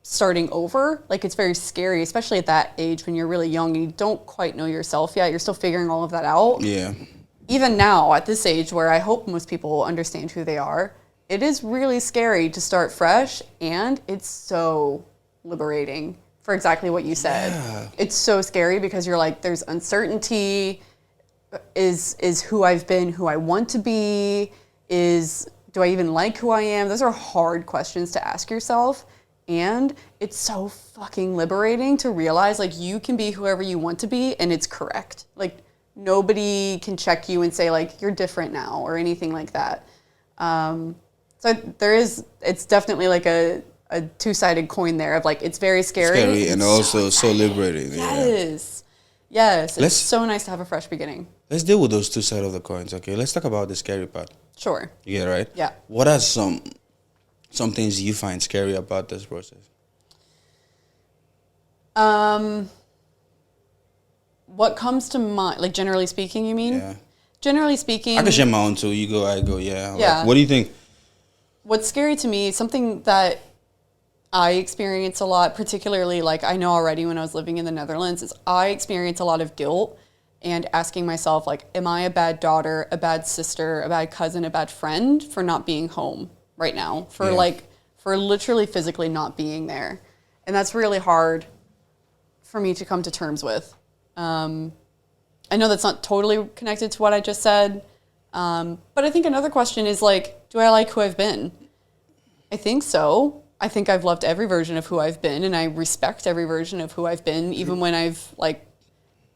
starting over. Like, it's very scary, especially at that age when you're really young and you don't quite know yourself yet. You're still figuring all of that out. Yeah. Even now at this age where I hope most people understand who they are, it is really scary to start fresh, and it's so liberating for exactly what you said. Yeah. It's so scary because you're like, there's uncertainty. Is who I've been who I want to be? Do I even like who I am? Those are hard questions to ask yourself. And it's so fucking liberating to realize like you can be whoever you want to be and it's correct. Like nobody can check you and say like you're different now or anything like that. So it's definitely like a two-sided coin there of like it's very scary. And also so liberating. Yes. Yeah. Yes. It's so nice to have a fresh beginning. Let's deal with those two sides of the coins, okay? Let's talk about the scary part. Sure. You get it, right? Yeah. What are some things you find scary about this process? What comes to mind, like generally speaking, you mean? Yeah. Generally speaking, I can share my own too. You go, I go. Yeah. Yeah. Like, what do you think? What's scary to me, something that I experience a lot, particularly like I know already when I was living in the Netherlands, is I experience a lot of guilt and asking myself like, am I a bad daughter, a bad sister, a bad cousin, a bad friend for not being home right now, for literally physically not being there. And that's really hard for me to come to terms with. I know that's not totally connected to what I just said, but I think another question is like, do I like who I've been? I think so. I think I've loved every version of who I've been, and I respect every version of who I've been, even when I've like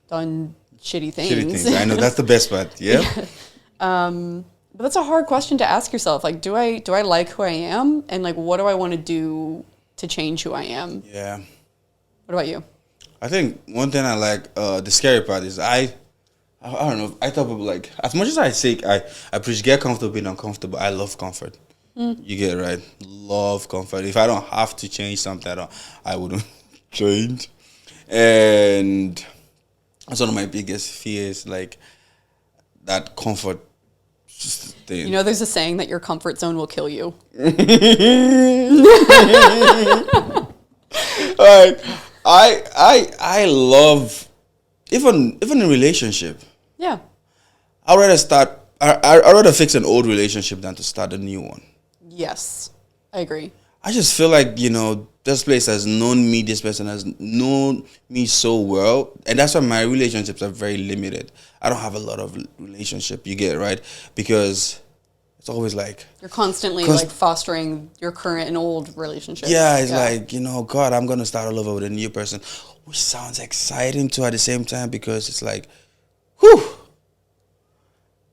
done shitty things. I know that's the best part. Yeah. But that's a hard question to ask yourself. Like, do I like who I am, and like, what do I want to do to change who I am? Yeah. What about you? I think one thing I like, the scary part is I don't know. I thought people like, as much as I say I preach get comfortable being uncomfortable, I love comfort. You get it, right? Love comfort. If I don't have to change something, I wouldn't change. And that's one of my biggest fears, like that comfort thing. You know, there's a saying that your comfort zone will kill you. Like, I love even in a relationship. Yeah. I'd rather fix an old relationship than to start a new one. Yes, I agree. I just feel like, this place has known me, this person has known me so well. And that's why my relationships are very limited. I don't have a lot of relationship, you get it, right? Because it's always like... You're constantly like fostering your current and old relationships. Yeah, it's like, God, I'm going to start all over with a new person. Which sounds exciting too at the same time because it's like, whew.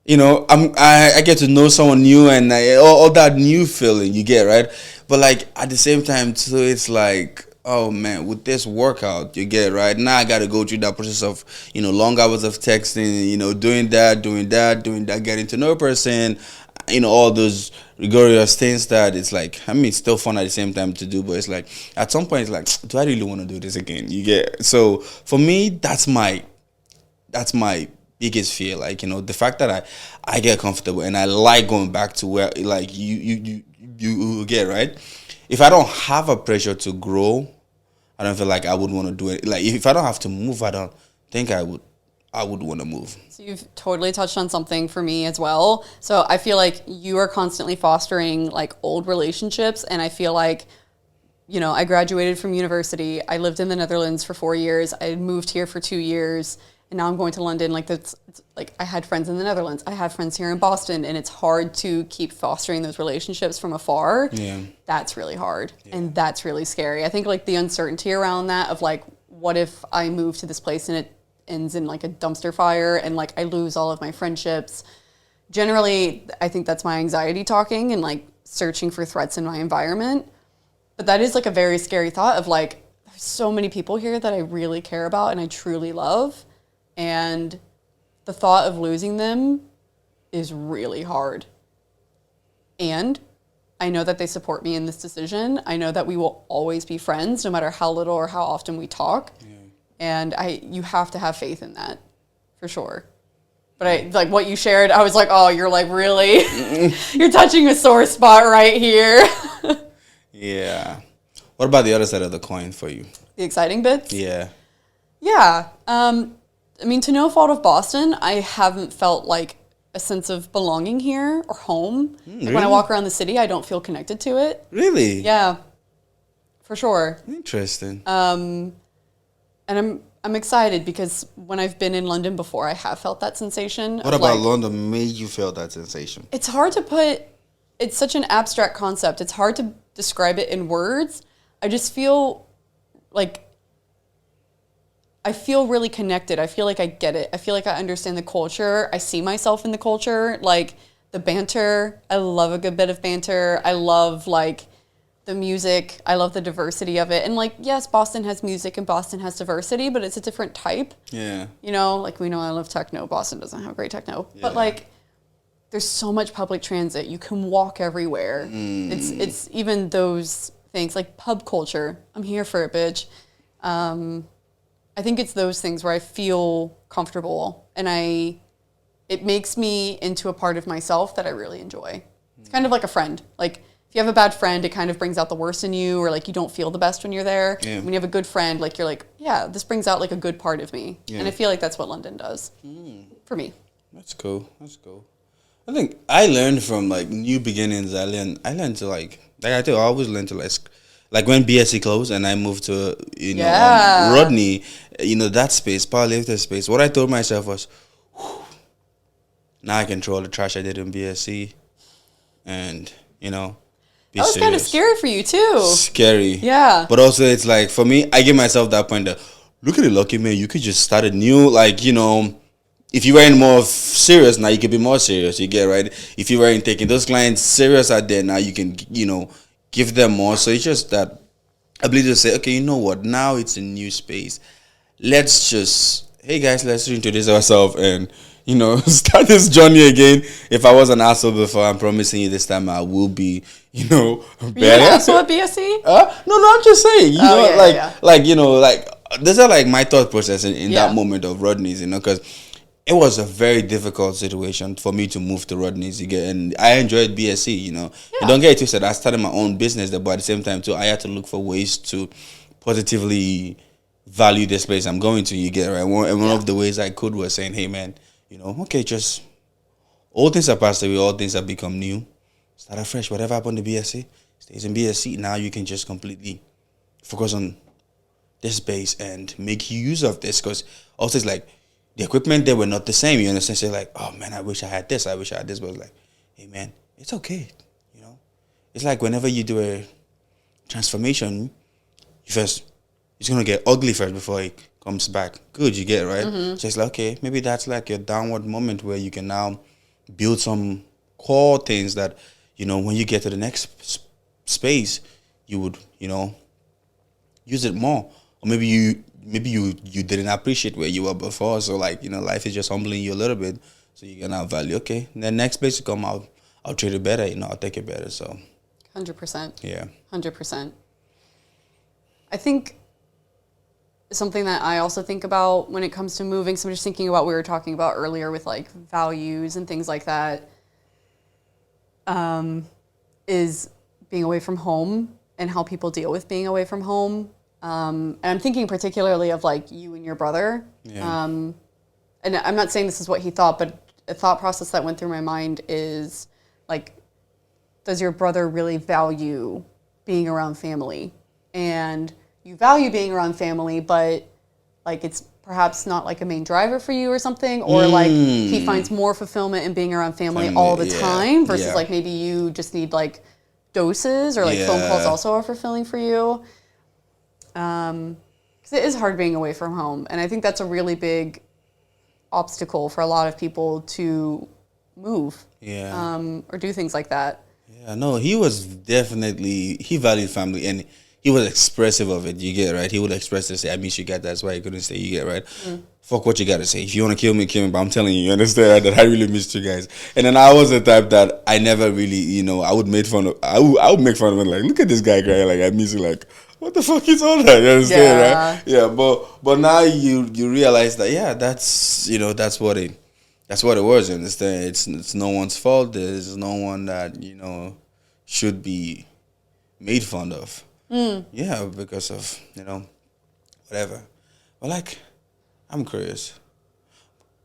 I get to know someone new, and all that new feeling you get, right? But like at the same time too, it's like, oh man, with this workout you get, right? Now I got to go through that process of long hours of texting, doing that, getting to know a person, all those rigorous things that it's like, I mean, it's still fun at the same time to do, but it's like at some point it's like, do I really want to do this again? You get. So for me, that's my biggest fear. Like, the fact that I get comfortable and I like going back to where, like, you get, right. If I don't have a pressure to grow, I don't feel like I would want to do it. Like, if I don't have to move, I don't think I would want to move. So you've totally touched on something for me as well. So I feel like you are constantly fostering like old relationships, and I feel like, I graduated from university. I lived in the Netherlands for 4 years. I moved here for 2 years. And now I'm going to London. Like, that's like, I had friends in the Netherlands. I have friends here in Boston, and it's hard to keep fostering those relationships from afar. Yeah, that's really hard, and that's really scary. I think like the uncertainty around that of like, what if I move to this place and it ends in like a dumpster fire, and like I lose all of my friendships. Generally, I think that's my anxiety talking and like searching for threats in my environment. But that is like a very scary thought of like, there's so many people here that I really care about and I truly love. And the thought of losing them is really hard. And I know that they support me in this decision. I know that we will always be friends, no matter how little or how often we talk. Yeah. And you have to have faith in that, for sure. But like what you shared, I was like, oh, you're like really, you're touching a sore spot right here. Yeah. What about the other side of the coin for you? The exciting bits? Yeah. Yeah. I mean, to no fault of Boston, I haven't felt like a sense of belonging here or home. Really? When I walk around the city, I don't feel connected to it. Really? Yeah, for sure. Interesting. And I'm excited because when I've been in London before, I have felt that sensation. What about like, London made you feel that sensation? It's hard to put. It's such an abstract concept. It's hard to describe it in words. I just feel like. I feel really connected. I feel like I get it. I feel like I understand the culture. I see myself in the culture, like the banter. I love a good bit of banter. I love like the music. I love the diversity of it. And like, yes, Boston has music and Boston has diversity, but it's a different type. Yeah. Like we know I love techno. Boston doesn't have great techno. Yeah. But like there's so much public transit. You can walk everywhere. It's even those things like pub culture. I'm here for it, bitch. I think it's those things where I feel comfortable and it makes me into a part of myself that I really enjoy. It's kind of like a friend. Like if you have a bad friend, it kind of brings out the worst in you, or like you don't feel the best when you're there. Yeah. When you have a good friend, like you're like, yeah, this brings out like a good part of me. Yeah. And I feel like that's what London does for me. That's cool. I think I learned from like new beginnings. I learned to like I think I always learn to like when BSc closed and I moved to Rodney, that space, powerlifter space. What I told myself was, now I control the trash I did in BSc, and be that was kind of scary for you too. Scary, yeah. But also it's like for me, I give myself that point that look at the lucky man. You could just start a new if you weren't more serious now, you could be more serious. You get right. If you weren't taking those clients serious out there now, you can give them more. So it's just that ability to say, okay, you know what? Now it's a new space. Let's just, hey guys, let's introduce ourselves and, start this journey again. If I was an asshole before, I'm promising you this time I will be, better. Are you an asshole at BSc? No, I'm just saying, these are like my thought process in that moment of Rodney's, because it was a very difficult situation for me to move to Rodney's again, and I enjoyed BSc, And don't get it twisted, I started my own business there, but at the same time too, I had to look for ways to positively value this place I'm going to, you get right. And one of the ways I could was saying, hey man, okay, just all things are passed away, all things have become new. Start afresh. Whatever happened to BSc stays in BSc. Now you can just completely focus on this space and make use of this, because also it's like the equipment there were not the same, you understand? So you're like, oh man, I wish I had this, but it's like, hey man, it's okay, It's like whenever you do a transformation, it's gonna get ugly first before it comes back good, you get, right? Mm-hmm. So it's like, okay, maybe that's like your downward moment where you can now build some core things that, when you get to the next space, you would, use it more. Or maybe you didn't appreciate where you were before. So like, life is just humbling you a little bit. So you can now value, okay, the next place you come out, I'll treat it better, I'll take it better. So 100%. yeah. 100%. I think something that I also think about when it comes to moving, so I'm just thinking about what we were talking about earlier with like values and things like that, is being away from home and how people deal with being away from home. And I'm thinking particularly of like you and your brother. Yeah. And I'm not saying this is what he thought, but a thought process that went through my mind is like, does your brother really value being around family? And you value being around family, but like it's perhaps not like a main driver for you or something, or like he finds more fulfillment in being around family all the time versus like maybe you just need like doses, or like phone calls also are fulfilling for you. Because it is hard being away from home, and I think that's a really big obstacle for a lot of people to move, or do things like that. Yeah, no, he valued family, and he was expressive of it. You get right. He would express it, say, "I miss you guys." That's why he couldn't say. You get right. Fuck what you gotta say. If you wanna kill me, kill me. But I'm telling you, you understand right, that I really missed you guys. And then I was the type that I never really, I would make fun of. I would make fun of him, like, look at this guy crying. Like, I miss you. Like, what the fuck is all that? You understand, right? Yeah. But now you realize that that's what it was. You understand? It's no one's fault. There's no one that should be made fun of. Yeah, because of whatever. But like, I'm curious,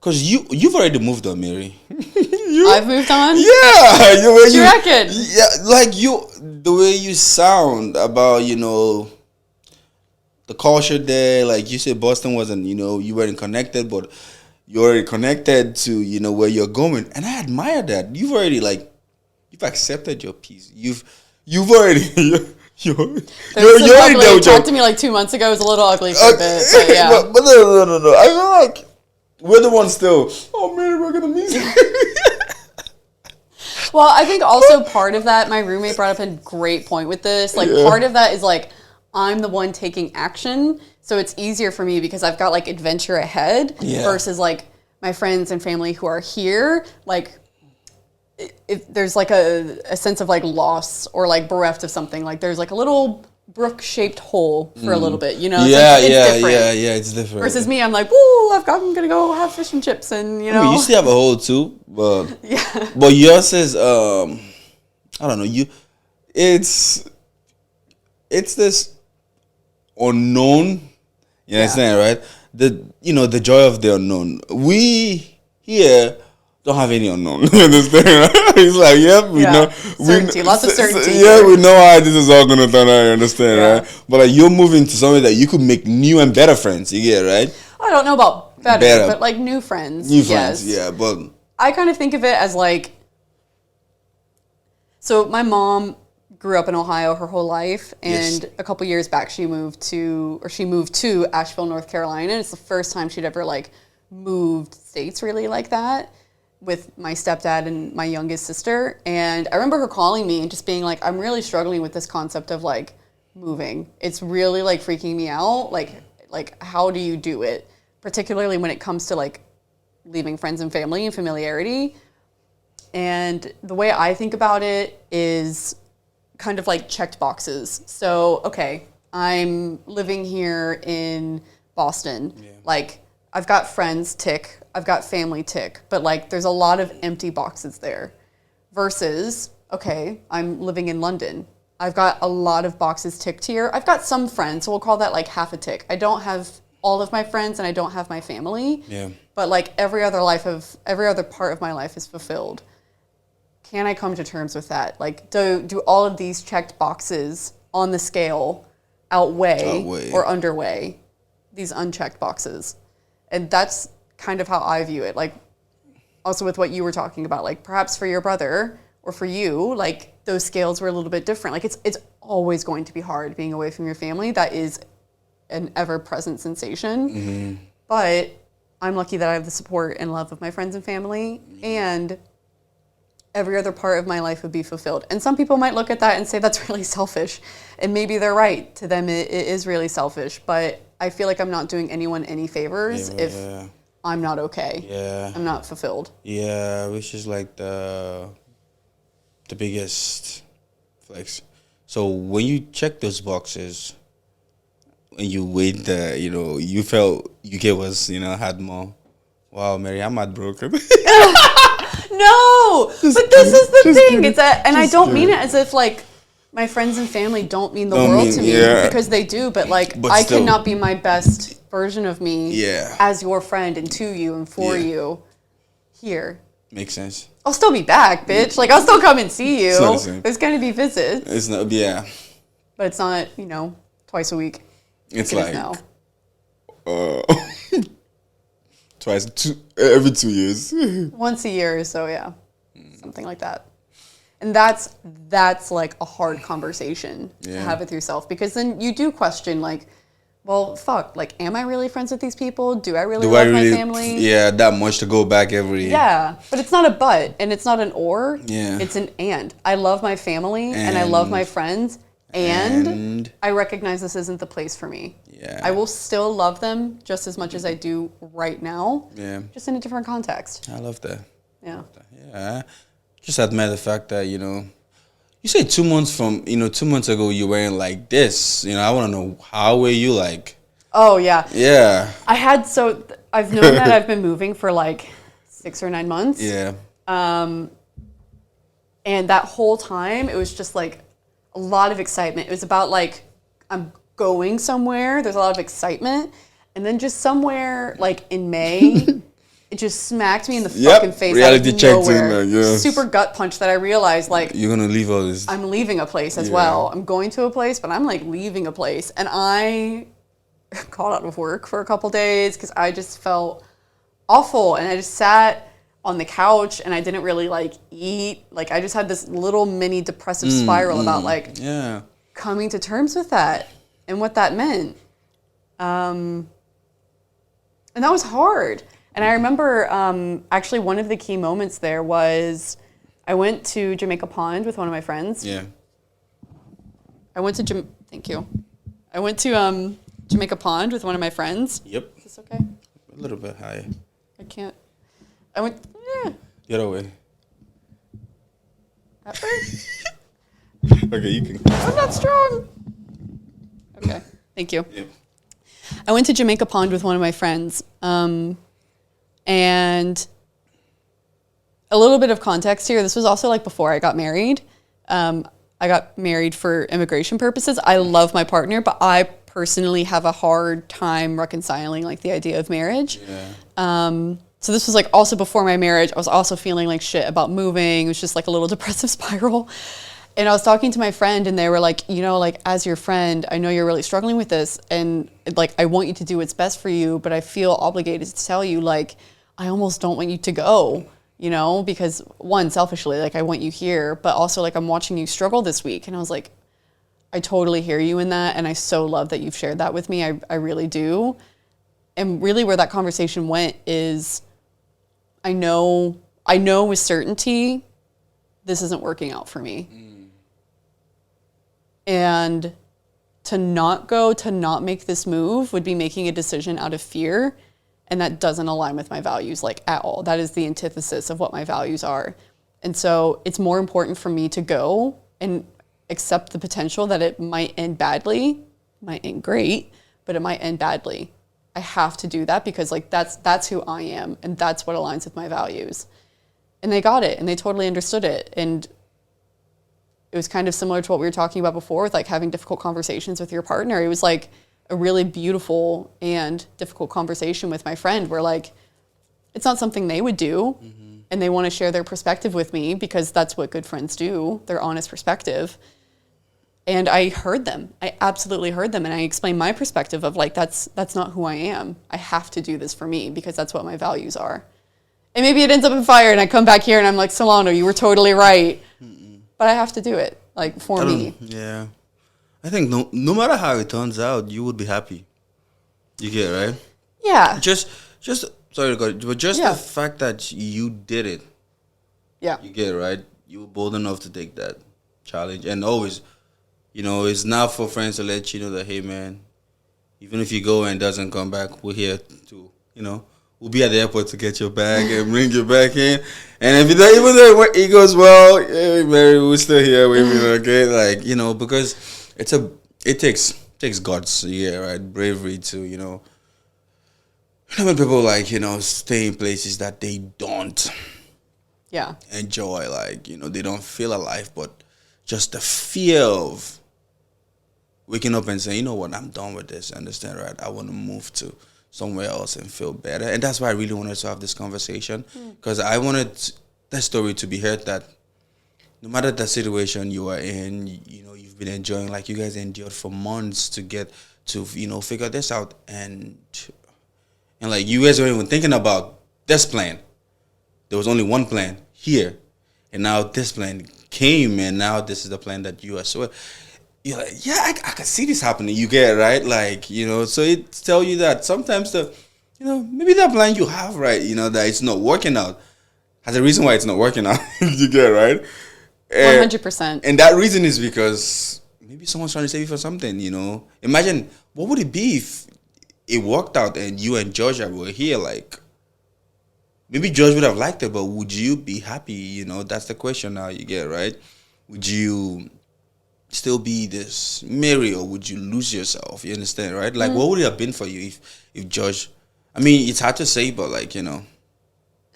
cause you've already moved on, Mary. I've moved on. Yeah, you reckon? Yeah, like the way you sound about the culture there. Like you said, Boston wasn't you weren't connected, but you're already connected to where you're going, and I admire that. You've accepted your peace. You've already. You're already there. Talked to me like 2 months ago. It was a little ugly for a bit, but yeah. but no. I feel like we're the ones still. Oh man, we're gonna miss you. Well, I think also part of that, my roommate brought up a great point with this. Like part of that is like I'm the one taking action, so it's easier for me because I've got like adventure ahead versus like my friends and family who are here, like. If there's like a sense of like loss or like bereft of something, like there's like a little Brooke-shaped hole for a little bit, It's it's different. Versus me, I'm like, woo, I'm gonna go have fish and chips, and I mean, you still have a hole too, but but yours is I don't know, it's this unknown. You understand, right? The joy of the unknown. We here don't have any unknown. You understand? Right? It's like, we know. Certainty, lots of certainty. We know how this is all gonna turn out. You understand, right? But like, you're moving to somewhere that you could make new and better friends. You get right? I don't know about better, but like new friends. New friends, yeah. But I kind of think of it as like. So my mom grew up in Ohio her whole life, and a couple years back she moved to Asheville, North Carolina. And it's the first time she'd ever like moved states really like that, with my stepdad and my youngest sister. And I remember her calling me and just being like, I'm really struggling with this concept of like moving. It's really like freaking me out. Like how do you do it? Particularly when it comes to like leaving friends and family and familiarity. And the way I think about it is kind of like checked boxes. So, okay, I'm living here in Boston. Like I've got friends, tick. I've got family, tick. But like, there's a lot of empty boxes there. Versus, okay, I'm living in London. I've got a lot of boxes ticked here. I've got some friends, so we'll call that like half a tick. I don't have all of my friends, and I don't have my family. But like every other part of my life is fulfilled. Can I come to terms with that? Like, do all of these checked boxes on the scale outweigh or underweigh these unchecked boxes? And that's kind of how I view it. Like, also with what you were talking about, like perhaps for your brother or for you, like those scales were a little bit different. Like it's always going to be hard being away from your family. That is an ever-present sensation. But I'm lucky that I have the support and love of my friends and family. And every other part of my life would be fulfilled. And some people might look at that and say that's really selfish. And maybe they're right. To them, it is really selfish. But I feel like I'm not doing anyone any favors if I'm not okay. Yeah. I'm not fulfilled. Yeah, which is like the biggest flex. So when you check those boxes and you weighed you felt UK was, had more. Wow, Mary, I'm not broken. No, but this is the thing. It's and I don't mean it as if like my friends and family don't mean the world to me because they do. But like I cannot be my best version of me as your friend and to you and for you here. Makes sense. I'll still be back, bitch. Like I'll still come and see you. There's gonna be visits. It's not, but it's not, twice a week. It's like every 2 years. Once a year or so, yeah. Something like that. And that's like a hard conversation to have with yourself, because then you do question like, well, fuck, like, am I really friends with these people? Do I really love my family? Yeah, that much to go back every... Yeah, but it's not a but, and it's not an or. Yeah. It's an and. I love my family, and I love my friends, and I recognize this isn't the place for me. Yeah. I will still love them just as much as I do right now. Yeah. Just in a different context. I love that. Yeah. Yeah. Just admire the fact that, you say 2 months from, 2 months ago you weren't like this. I want to know, how were you like? Oh, yeah. Yeah. I've known that I've been moving for like 6 or 9 months. Yeah. And that whole time, it was just like a lot of excitement. It was about like, I'm going somewhere. There's a lot of excitement. And then just somewhere like in May, it just smacked me in the fucking face. Reality checked in. Yes. Super gut punch that I realized like, you're going to leave all this. I'm leaving a place as well. I'm going to a place, but I'm like leaving a place. And I called out of work for a couple days because I just felt awful. And I just sat on the couch and I didn't really like eat. Like I just had this little mini depressive spiral about like coming to terms with that and what that meant. And that was hard. And I remember actually one of the key moments there was I went to Jamaica Pond with one of my friends. Yeah. Thank you. I went to Jamaica Pond with one of my friends. Yep. Is this okay? A little bit high. I went, The other way. That way? Okay, you can. I'm not strong. Okay, thank you. Yep. I went to Jamaica Pond with one of my friends. And a little bit of context here. This was also like before I got married. I got married for immigration purposes. I love my partner, but I personally have a hard time reconciling like the idea of marriage. Yeah. So this was like also before my marriage. I was also feeling like shit about moving. It was just like a little depressive spiral. And I was talking to my friend and they were like, like as your friend, I know you're really struggling with this. And like, I want you to do what's best for you, but I feel obligated to tell you, like, I almost don't want you to go, because one, selfishly, like I want you here, but also like I'm watching you struggle this week. And I was like, I totally hear you in that. And I so love that you've shared that with me. I really do. And really where that conversation went is I know with certainty this isn't working out for me. And to not go, to not make this move would be making a decision out of fear. And that doesn't align with my values like at all. That is the antithesis of what my values are. And so it's more important for me to go and accept the potential that it might end badly, might end great, but it might end badly. I have to do that because like that's who I am and that's what aligns with my values. And they got it and they totally understood it. And it was kind of similar to what we were talking about before with like having difficult conversations with your partner. It was like a really beautiful and difficult conversation with my friend where like, it's not something they would do and they want to share their perspective with me because that's what good friends do, their honest perspective. And I heard them. I absolutely heard them. And I explained my perspective of like, that's not who I am. I have to do this for me because that's what my values are. And maybe it ends up in fire and I come back here and I'm like, Solano, you were totally right. But I have to do it like for me. Yeah. I think no matter how it turns out, you would be happy. You get it, right? Yeah. Just sorry to go, but just the fact that you did it. Yeah. You get it, right? You were bold enough to take that challenge. And always, it's not for friends to let you know that, hey, man, even if you go and it doesn't come back, we're here to, we'll be at the airport to get your bag and bring you back in. And if you don't, even though it goes well, hey, Mary, we're still here with you, okay? Like, because it takes guts, yeah, right? Bravery to, when people like, stay in places that they don't enjoy, like, they don't feel alive, but just the fear of waking up and saying, you know what, I'm done with this, understand, right? I want to move to somewhere else and feel better. And that's why I really wanted to have this conversation, because I wanted that story to be heard, that no matter the situation you are in, you've been enjoying, like you guys endured for months to get to, figure this out. And like you guys weren't even thinking about this plan. There was only one plan here. And now this plan came, and now this is the plan that you are. So you're like, yeah, I can see this happening. You get it, right? Like, so it tells you that sometimes maybe that plan you have, right, that it's not working out, has a reason why it's not working out. You get it, right? 100%. And that reason is because maybe someone's trying to save you for something, Imagine, what would it be if it worked out and you and Georgia were here? Like, maybe George would have liked it, but would you be happy? That's the question now, you get it, right? Would you still be this Mary, or would you lose yourself? You understand, right? Like, what would it have been for you if George, I mean, it's hard to say, but like,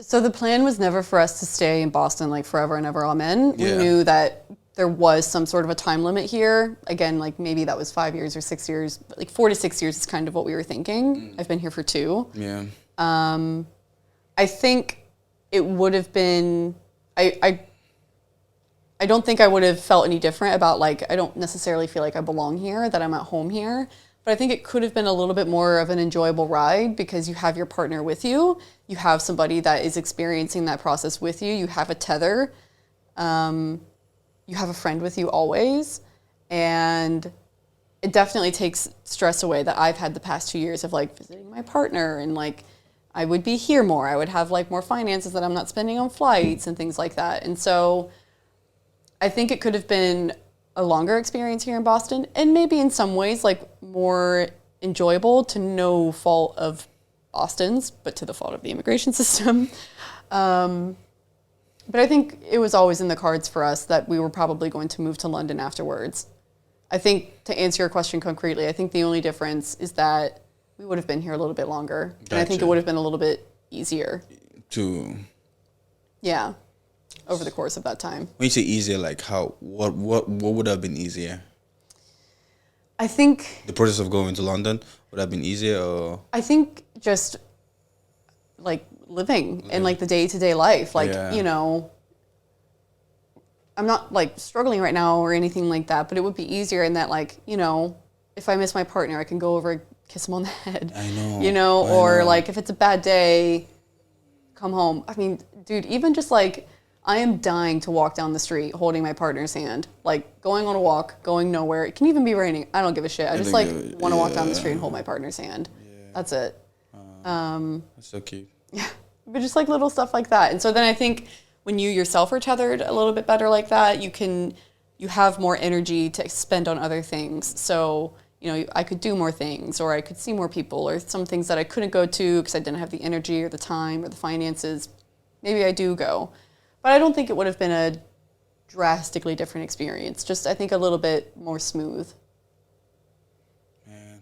So the plan was never for us to stay in Boston like forever and ever, amen. Yeah. We knew that there was some sort of a time limit here. Again, like maybe that was 5 years or 6 years, but like 4 to 6 years is kind of what we were thinking. I've been here for 2. Yeah. I think it would have been, I don't think I would have felt any different about, like, I don't necessarily feel like I belong here, that I'm at home here. But I think it could have been a little bit more of an enjoyable ride, because you have your partner with you. You have somebody that is experiencing that process with you. You have a tether. You have a friend with you always. And it definitely takes stress away that I've had the past 2 years of, like, visiting my partner, and, like, I would be here more. I would have, like, more finances that I'm not spending on flights and things like that. And so I think it could have been a longer experience here in Boston, and maybe in some ways like more enjoyable, to no fault of Boston's, but to the fault of the immigration system. But I think it was always in the cards for us that we were probably going to move to London afterwards. I think, to answer your question concretely, I think the only difference is that we would have been here a little bit longer. Gotcha. And I think it would have been a little bit easier. Yeah. Over the course of that time. When you say easier, like how? What would have been easier? I think the process of going to London would have been easier, or I think just like living and like the day-to-day life, like I'm not like struggling right now or anything like that, but it would be easier in that, like, if I miss my partner, I can go over and kiss him on the head. I know. Or like if it's a bad day, come home. I mean, dude, even just like, I am dying to walk down the street holding my partner's hand, like going on a walk, going nowhere. It can even be raining. I don't give a shit. I just like want to walk down the street and hold my partner's hand. Yeah. That's it. That's so cute. Yeah, but just like little stuff like that. And so then I think when you yourself are tethered a little bit better like that, you have more energy to spend on other things. So, I could do more things, or I could see more people, or some things that I couldn't go to because I didn't have the energy or the time or the finances. Maybe I do go. But I don't think it would have been a drastically different experience. Just, I think, a little bit more smooth. Man,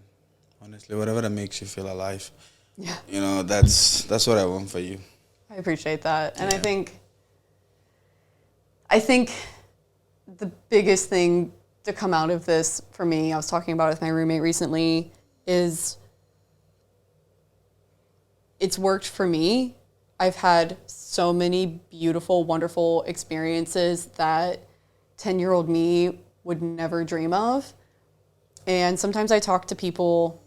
honestly, whatever that makes you feel alive. Yeah. That's what I want for you. I appreciate that. And I think the biggest thing to come out of this for me, I was talking about it with my roommate recently, is it's worked for me. I've had so many beautiful, wonderful experiences that 10-year-old me would never dream of. And sometimes I talk to people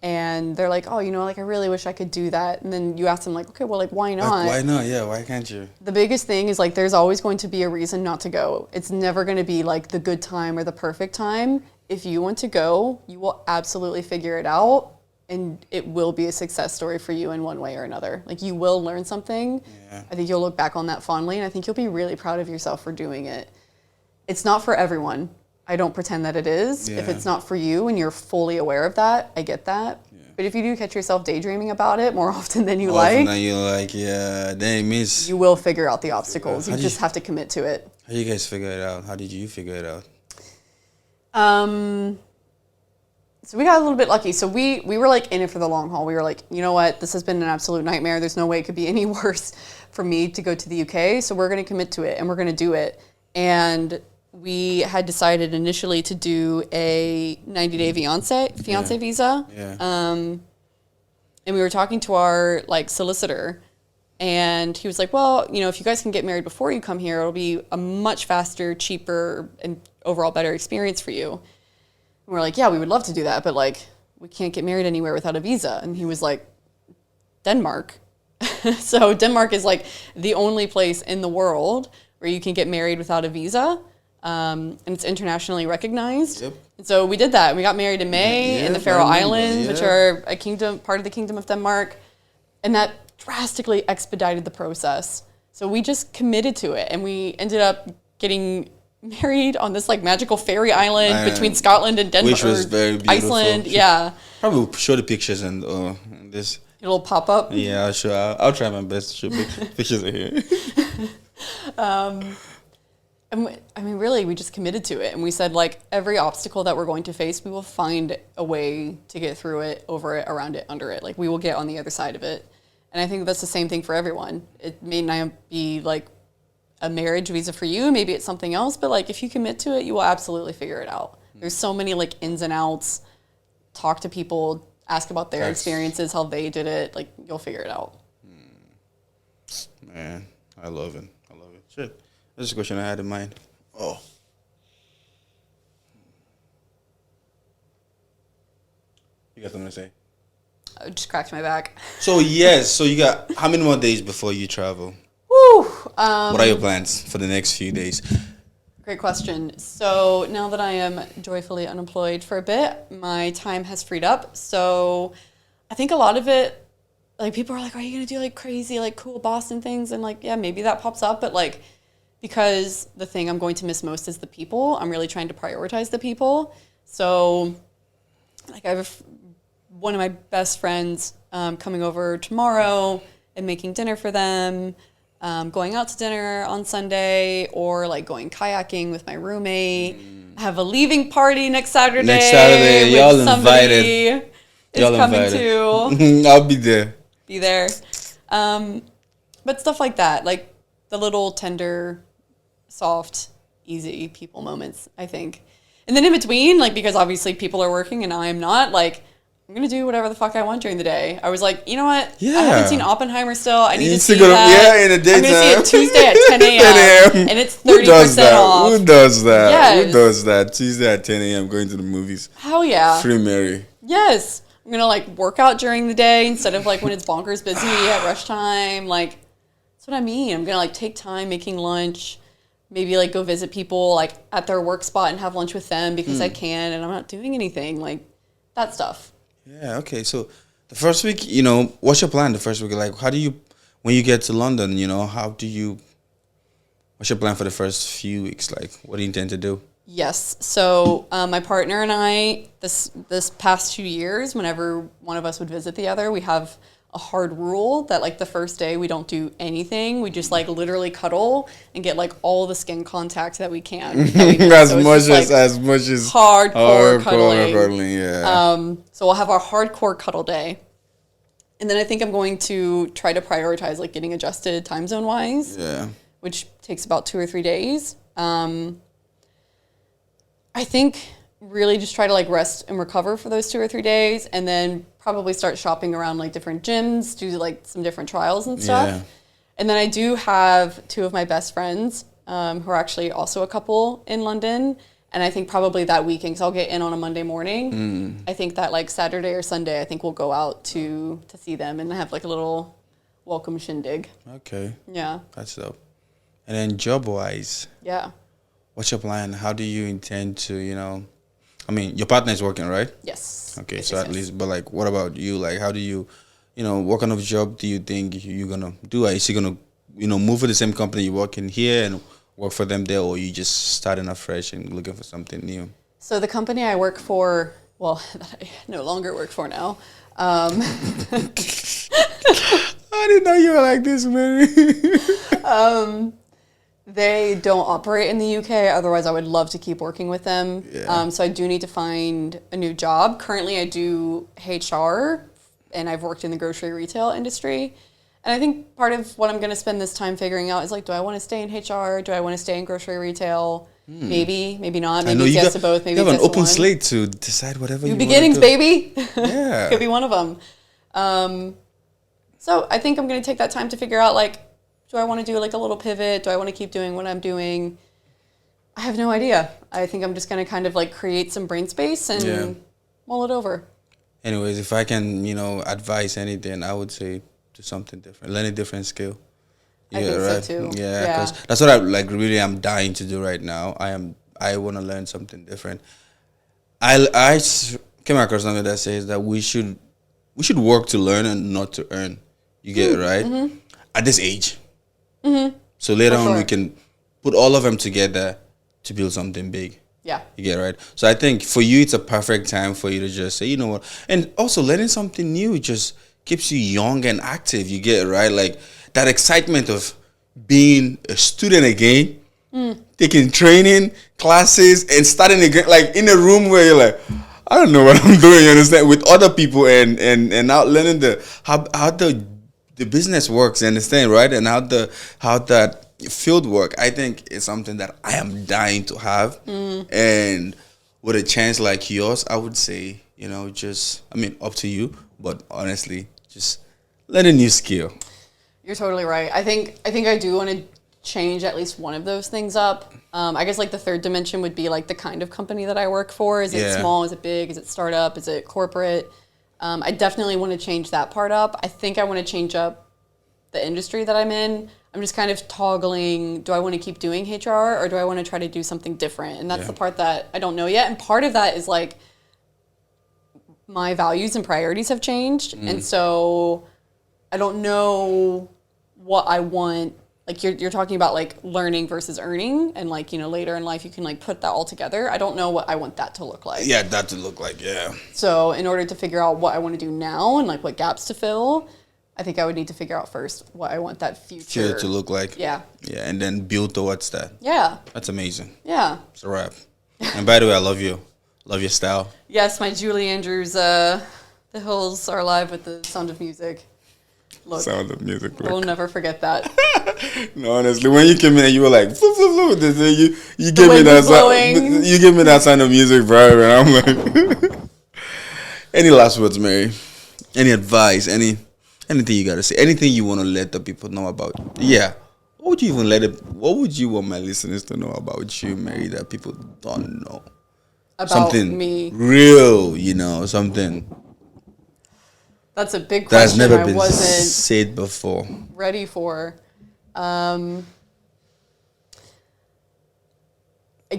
and they're like, oh, like I really wish I could do that. And then you ask them like, okay, well, like, why not? Like, why not? Yeah, why can't you? The biggest thing is like, there's always going to be a reason not to go. It's never going to be like the good time or the perfect time. If you want to go, you will absolutely figure it out. and it will be a success story for you in one way or another. Like, you will learn something. Yeah. I think you'll look back on that fondly, and I think you'll be really proud of yourself for doing it. It's not for everyone. I don't pretend that it is. Yeah. If it's not for you and you're fully aware of that, I get that. Yeah. But if you do catch yourself daydreaming about it more often than you like, yeah, then it means you will figure out the obstacles. You just have to commit to it. How do you guys figure it out? How did you figure it out? So we got a little bit lucky. So we were like in it for the long haul. We were like, you know what? This has been an absolute nightmare. There's no way it could be any worse for me to go to the UK. So we're going to commit to it and we're going to do it. And we had decided initially to do a 90-day fiance visa. Yeah. And we were talking to our like solicitor, and he was like, well, you know, if you guys can get married before you come here, it'll be a much faster, cheaper, and overall better experience for you. And we're like, yeah, we would love to do that, but like, we can't get married anywhere without a visa. And he was like, Denmark. So Denmark is like the only place in the world where you can get married without a visa. And it's internationally recognized. Yep. And so we did that. We got married in May in the Faroe Islands, which are a kingdom, part of the Kingdom of Denmark. And that drastically expedited the process. So we just committed to it, and we ended up getting married on this like magical fairy island between Scotland and Denmark. Which was very beautiful. Iceland, yeah. Probably show the pictures and this. It'll pop up. Yeah, sure. I'll try my best to show pictures of here. I mean, really, we just committed to it. And we said, like, every obstacle that we're going to face, we will find a way to get through it, over it, around it, under it. Like, we will get on the other side of it. And I think that's the same thing for everyone. It may not be, like, a marriage visa for you. Maybe it's something else. But, like, if you commit to it, you will absolutely figure it out. There's so many, like, ins and outs. Talk to people. Ask about their experiences, how they did it. Like, you'll figure it out. Man, I love it. Shit. This is a question I had in mind. Oh. You got something to say? I just cracked my back. So, yes. So, you got how many more days before you travel? Woo! What are your plans for the next few days? Great question. So, now that I am joyfully unemployed for a bit, my time has freed up. So, I think a lot of it, like, people are like, are you going to do, like, crazy, like, cool Boston things? And, like, yeah, maybe that pops up. But, like, because the thing I'm going to miss most is the people, I'm really trying to prioritize the people. So, like, I have one of my best friends coming over tomorrow and making dinner for them, going out to dinner on Sunday, or, like, going kayaking with my roommate. I have a leaving party next Saturday. Y'all invited. Is coming too. I'll be there. Be there. But stuff like that, like the little tender, soft, easy people moments, I think. And then in between, like, because obviously people are working and I am not, like, I'm going to do whatever the fuck I want during the day. I was like, you know what? Yeah. I haven't seen Oppenheimer still. I need to see go that. In the daytime. I'm going to see it Tuesday at 10 a.m. And it's 30% off. Who does that? Yes. Who does that? Tuesday at 10 a.m. going to the movies. Hell yeah. Free Mary. Yes. I'm going to, like, work out during the day instead of, like, when it's bonkers busy at rush time. Like, that's what I mean. I'm going to, like, take time making lunch. Maybe, like, go visit people, like, at their work spot and have lunch with them because I can, and I'm not doing anything. Like, that stuff. Yeah, okay. So, the first week, you know, what's your plan the first week? Like, how do you, when you get to London, you know, what's your plan for the first few weeks? Like, what do you intend to do? Yes. So my partner and I, this past 2 years, whenever one of us would visit the other, we have a hard rule that, like, the first day we don't do anything. We just, like, literally cuddle and get, like, all the skin contact that we can. as much as hardcore cuddling. Yeah. So we'll have our hardcore cuddle day. And then I think I'm going to try to prioritize, like, getting adjusted time zone wise. Yeah. Which takes about 2 or 3 days. I think really just try to, like, rest and recover for those 2 or 3 days, and then probably start shopping around, like, different gyms, do, like, some different trials and stuff. Yeah. And then I do have 2 of my best friends who are actually also a couple in London. And I think probably that weekend, because I'll get in on a Monday morning. I think that, like, Saturday or Sunday, I think we'll go out to see them and have, like, a little welcome shindig. Okay. Yeah. That's dope. And then job-wise. Yeah. What's your plan? How do you intend to, you know, I mean, your partner is working, right? Yes. Okay, Yes, so yes, at yes. least, but like, what about you? Like, how do you, what kind of job do you think you're gonna do? Are you still gonna, move for the same company you work in here and work for them there, or you just starting afresh and looking for something new? So the company I work for, well, that I no longer work for now. I didn't know you were like this, Mary. They don't operate in the UK. Otherwise, I would love to keep working with them. Yeah. So I do need to find a new job. Currently, I do HR, and I've worked in the grocery retail industry. And I think part of what I'm going to spend this time figuring out is like, do I want to stay in HR? Do I want to stay in grocery retail? Maybe, maybe not. Maybe it's yes to both. Maybe you have it's an yes to open one. slate to decide whatever New you beginnings, want to do. baby. Yeah. Could be one of them. So I think I'm going to take that time to figure out, like, do I want to do like a little pivot? Do I want to keep doing what I'm doing? I have no idea. I think I'm just going to kind of like create some brain space and mull it over. Anyways, if I can, advise anything, I would say do something different. Learn a different skill. I think so too. Yeah, because that's what I like. Really, I'm dying to do right now. I want to learn something different. Came across something that says that we should work to learn and not to earn. You get it right at this age. So later on, we can put all of them together to build something big. Yeah. You get it right. So I think for you, it's a perfect time for you to just say, you know what, and also learning something new just keeps you young and active. You get it right, like that excitement of being a student again, taking training classes and starting again, like in a room where you're like, I don't know what I'm doing. You understand? With other people and now learning how the business works. You understand, right? And how that field work. I think it's something that I am dying to have. And with a chance like yours, I would say, up to you. But honestly, just learn a new skill. You're totally right. I think I do want to change at least one of those things up. I guess like the third dimension would be like the kind of company that I work for. Is it small? Is it big? Is it startup? Is it corporate? I definitely want to change that part up. I think I want to change up the industry that I'm in. I'm just kind of toggling, do I want to keep doing HR or do I want to try to do something different? And that's the part that I don't know yet. And part of that is like my values and priorities have changed. And so I don't know what I want. Like you're talking about like learning versus earning and like, later in life you can like put that all together. I don't know what I want that to look like. Yeah, that to look like, yeah. So in order to figure out what I want to do now and like what gaps to fill, I think I would need to figure out first what I want that future to look like. Yeah. Yeah, and then build towards that. Yeah. That's amazing. Yeah. It's a wrap. And by the way, I love you. Love your style. Yes, my Julie Andrews, The Hills Are Alive with the Sound of Music. Look, Sound of music. I will never forget that. No, honestly, when you came in, you were like, flip, flip, flip. You gave me that sound. You gave me that Sound of Music vibe, and I'm like, any last words, Mary? Any advice? Anything you gotta say? Anything you want to let the people know about? Yeah. What would you want my listeners to know about you, Mary, that people don't know? About something me. Real, something. That's a big question. That's never I been wasn't said before. ready for. I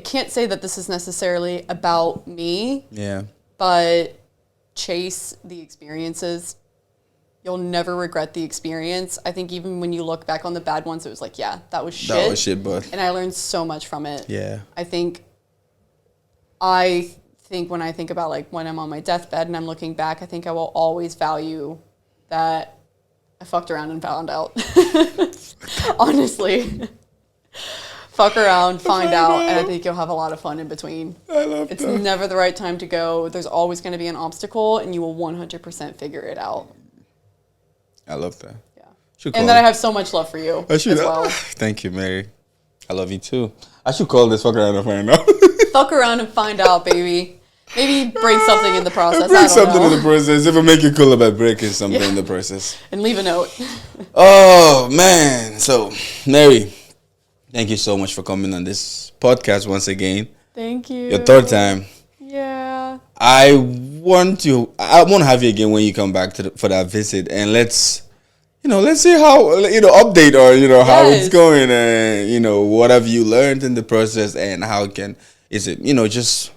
can't say that this is necessarily about me. Yeah. But chase the experiences. You'll never regret the experience. I think even when you look back on the bad ones, it was like, yeah, that was shit. That was shit, but... And I learned so much from it. Yeah. I think when I think about like when I'm on my deathbed and I'm looking back, I think I will always value that I fucked around and found out. Honestly. Fuck around, find out, and I think you'll have a lot of fun in between. I love It's that. never the right time to go. There's always going to be an obstacle, and you will 100% figure it out. I love that. Yeah. And then I have so much love for you as well. Thank you, Mary. I love you too. I should call this fuck around and find out. Fuck around and find out, baby. Maybe break something in the process. Break something in the process. If it make you cool about breaking something in the process. And leave a note. Oh, man. So, Mary, thank you so much for coming on this podcast once again. Thank you. Your third time. Yeah. I want to have you again when you come back for that visit, and let's see how, update or, how it's going, and, what have you learned in the process, and how is it, just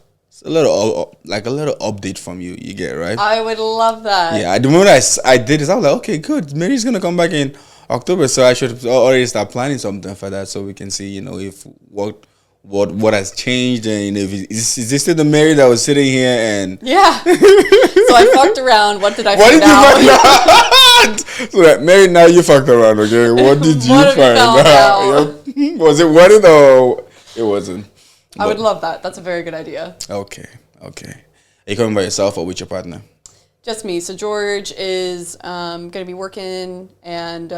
a little like a little update from you. You get right. I would love that. Yeah, the moment I did this, I was like, okay, good. Mary's gonna come back in October, so I should already start planning something for that, so we can see, if what has changed, and if is this still the Mary that was sitting here and Yeah. So I fucked around. What did I what find did you out? find out? So that Mary, now you fucked around, okay? What did you What have you find found out? Yep. Was it wedding or it wasn't? I would love that. That's a very good idea. Okay. Are you coming by yourself or with your partner? Just me. So George is going to be working, and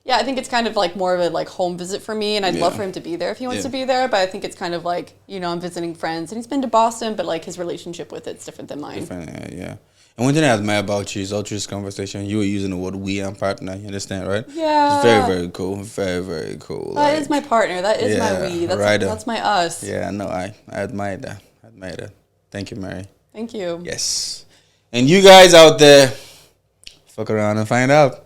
yeah, I think it's kind of like more of a like home visit for me, and I'd love for him to be there if he wants to be there. But I think it's kind of like, I'm visiting friends, and he's been to Boston, but like his relationship with it's different than mine. Different, yeah. And one thing I admire about you is all through this conversation, you were using the word "we" and partner. You understand, right? Yeah. It's very, very cool. Very, very cool. That is my partner. That is my we. That's my us. Yeah, no, I admire that. Thank you, Mary. Thank you. Yes. And you guys out there, fuck around and find out.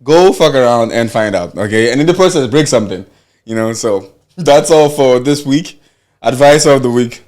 Go fuck around and find out, okay? And in the process, break something, So that's all for this week. Advice of the week.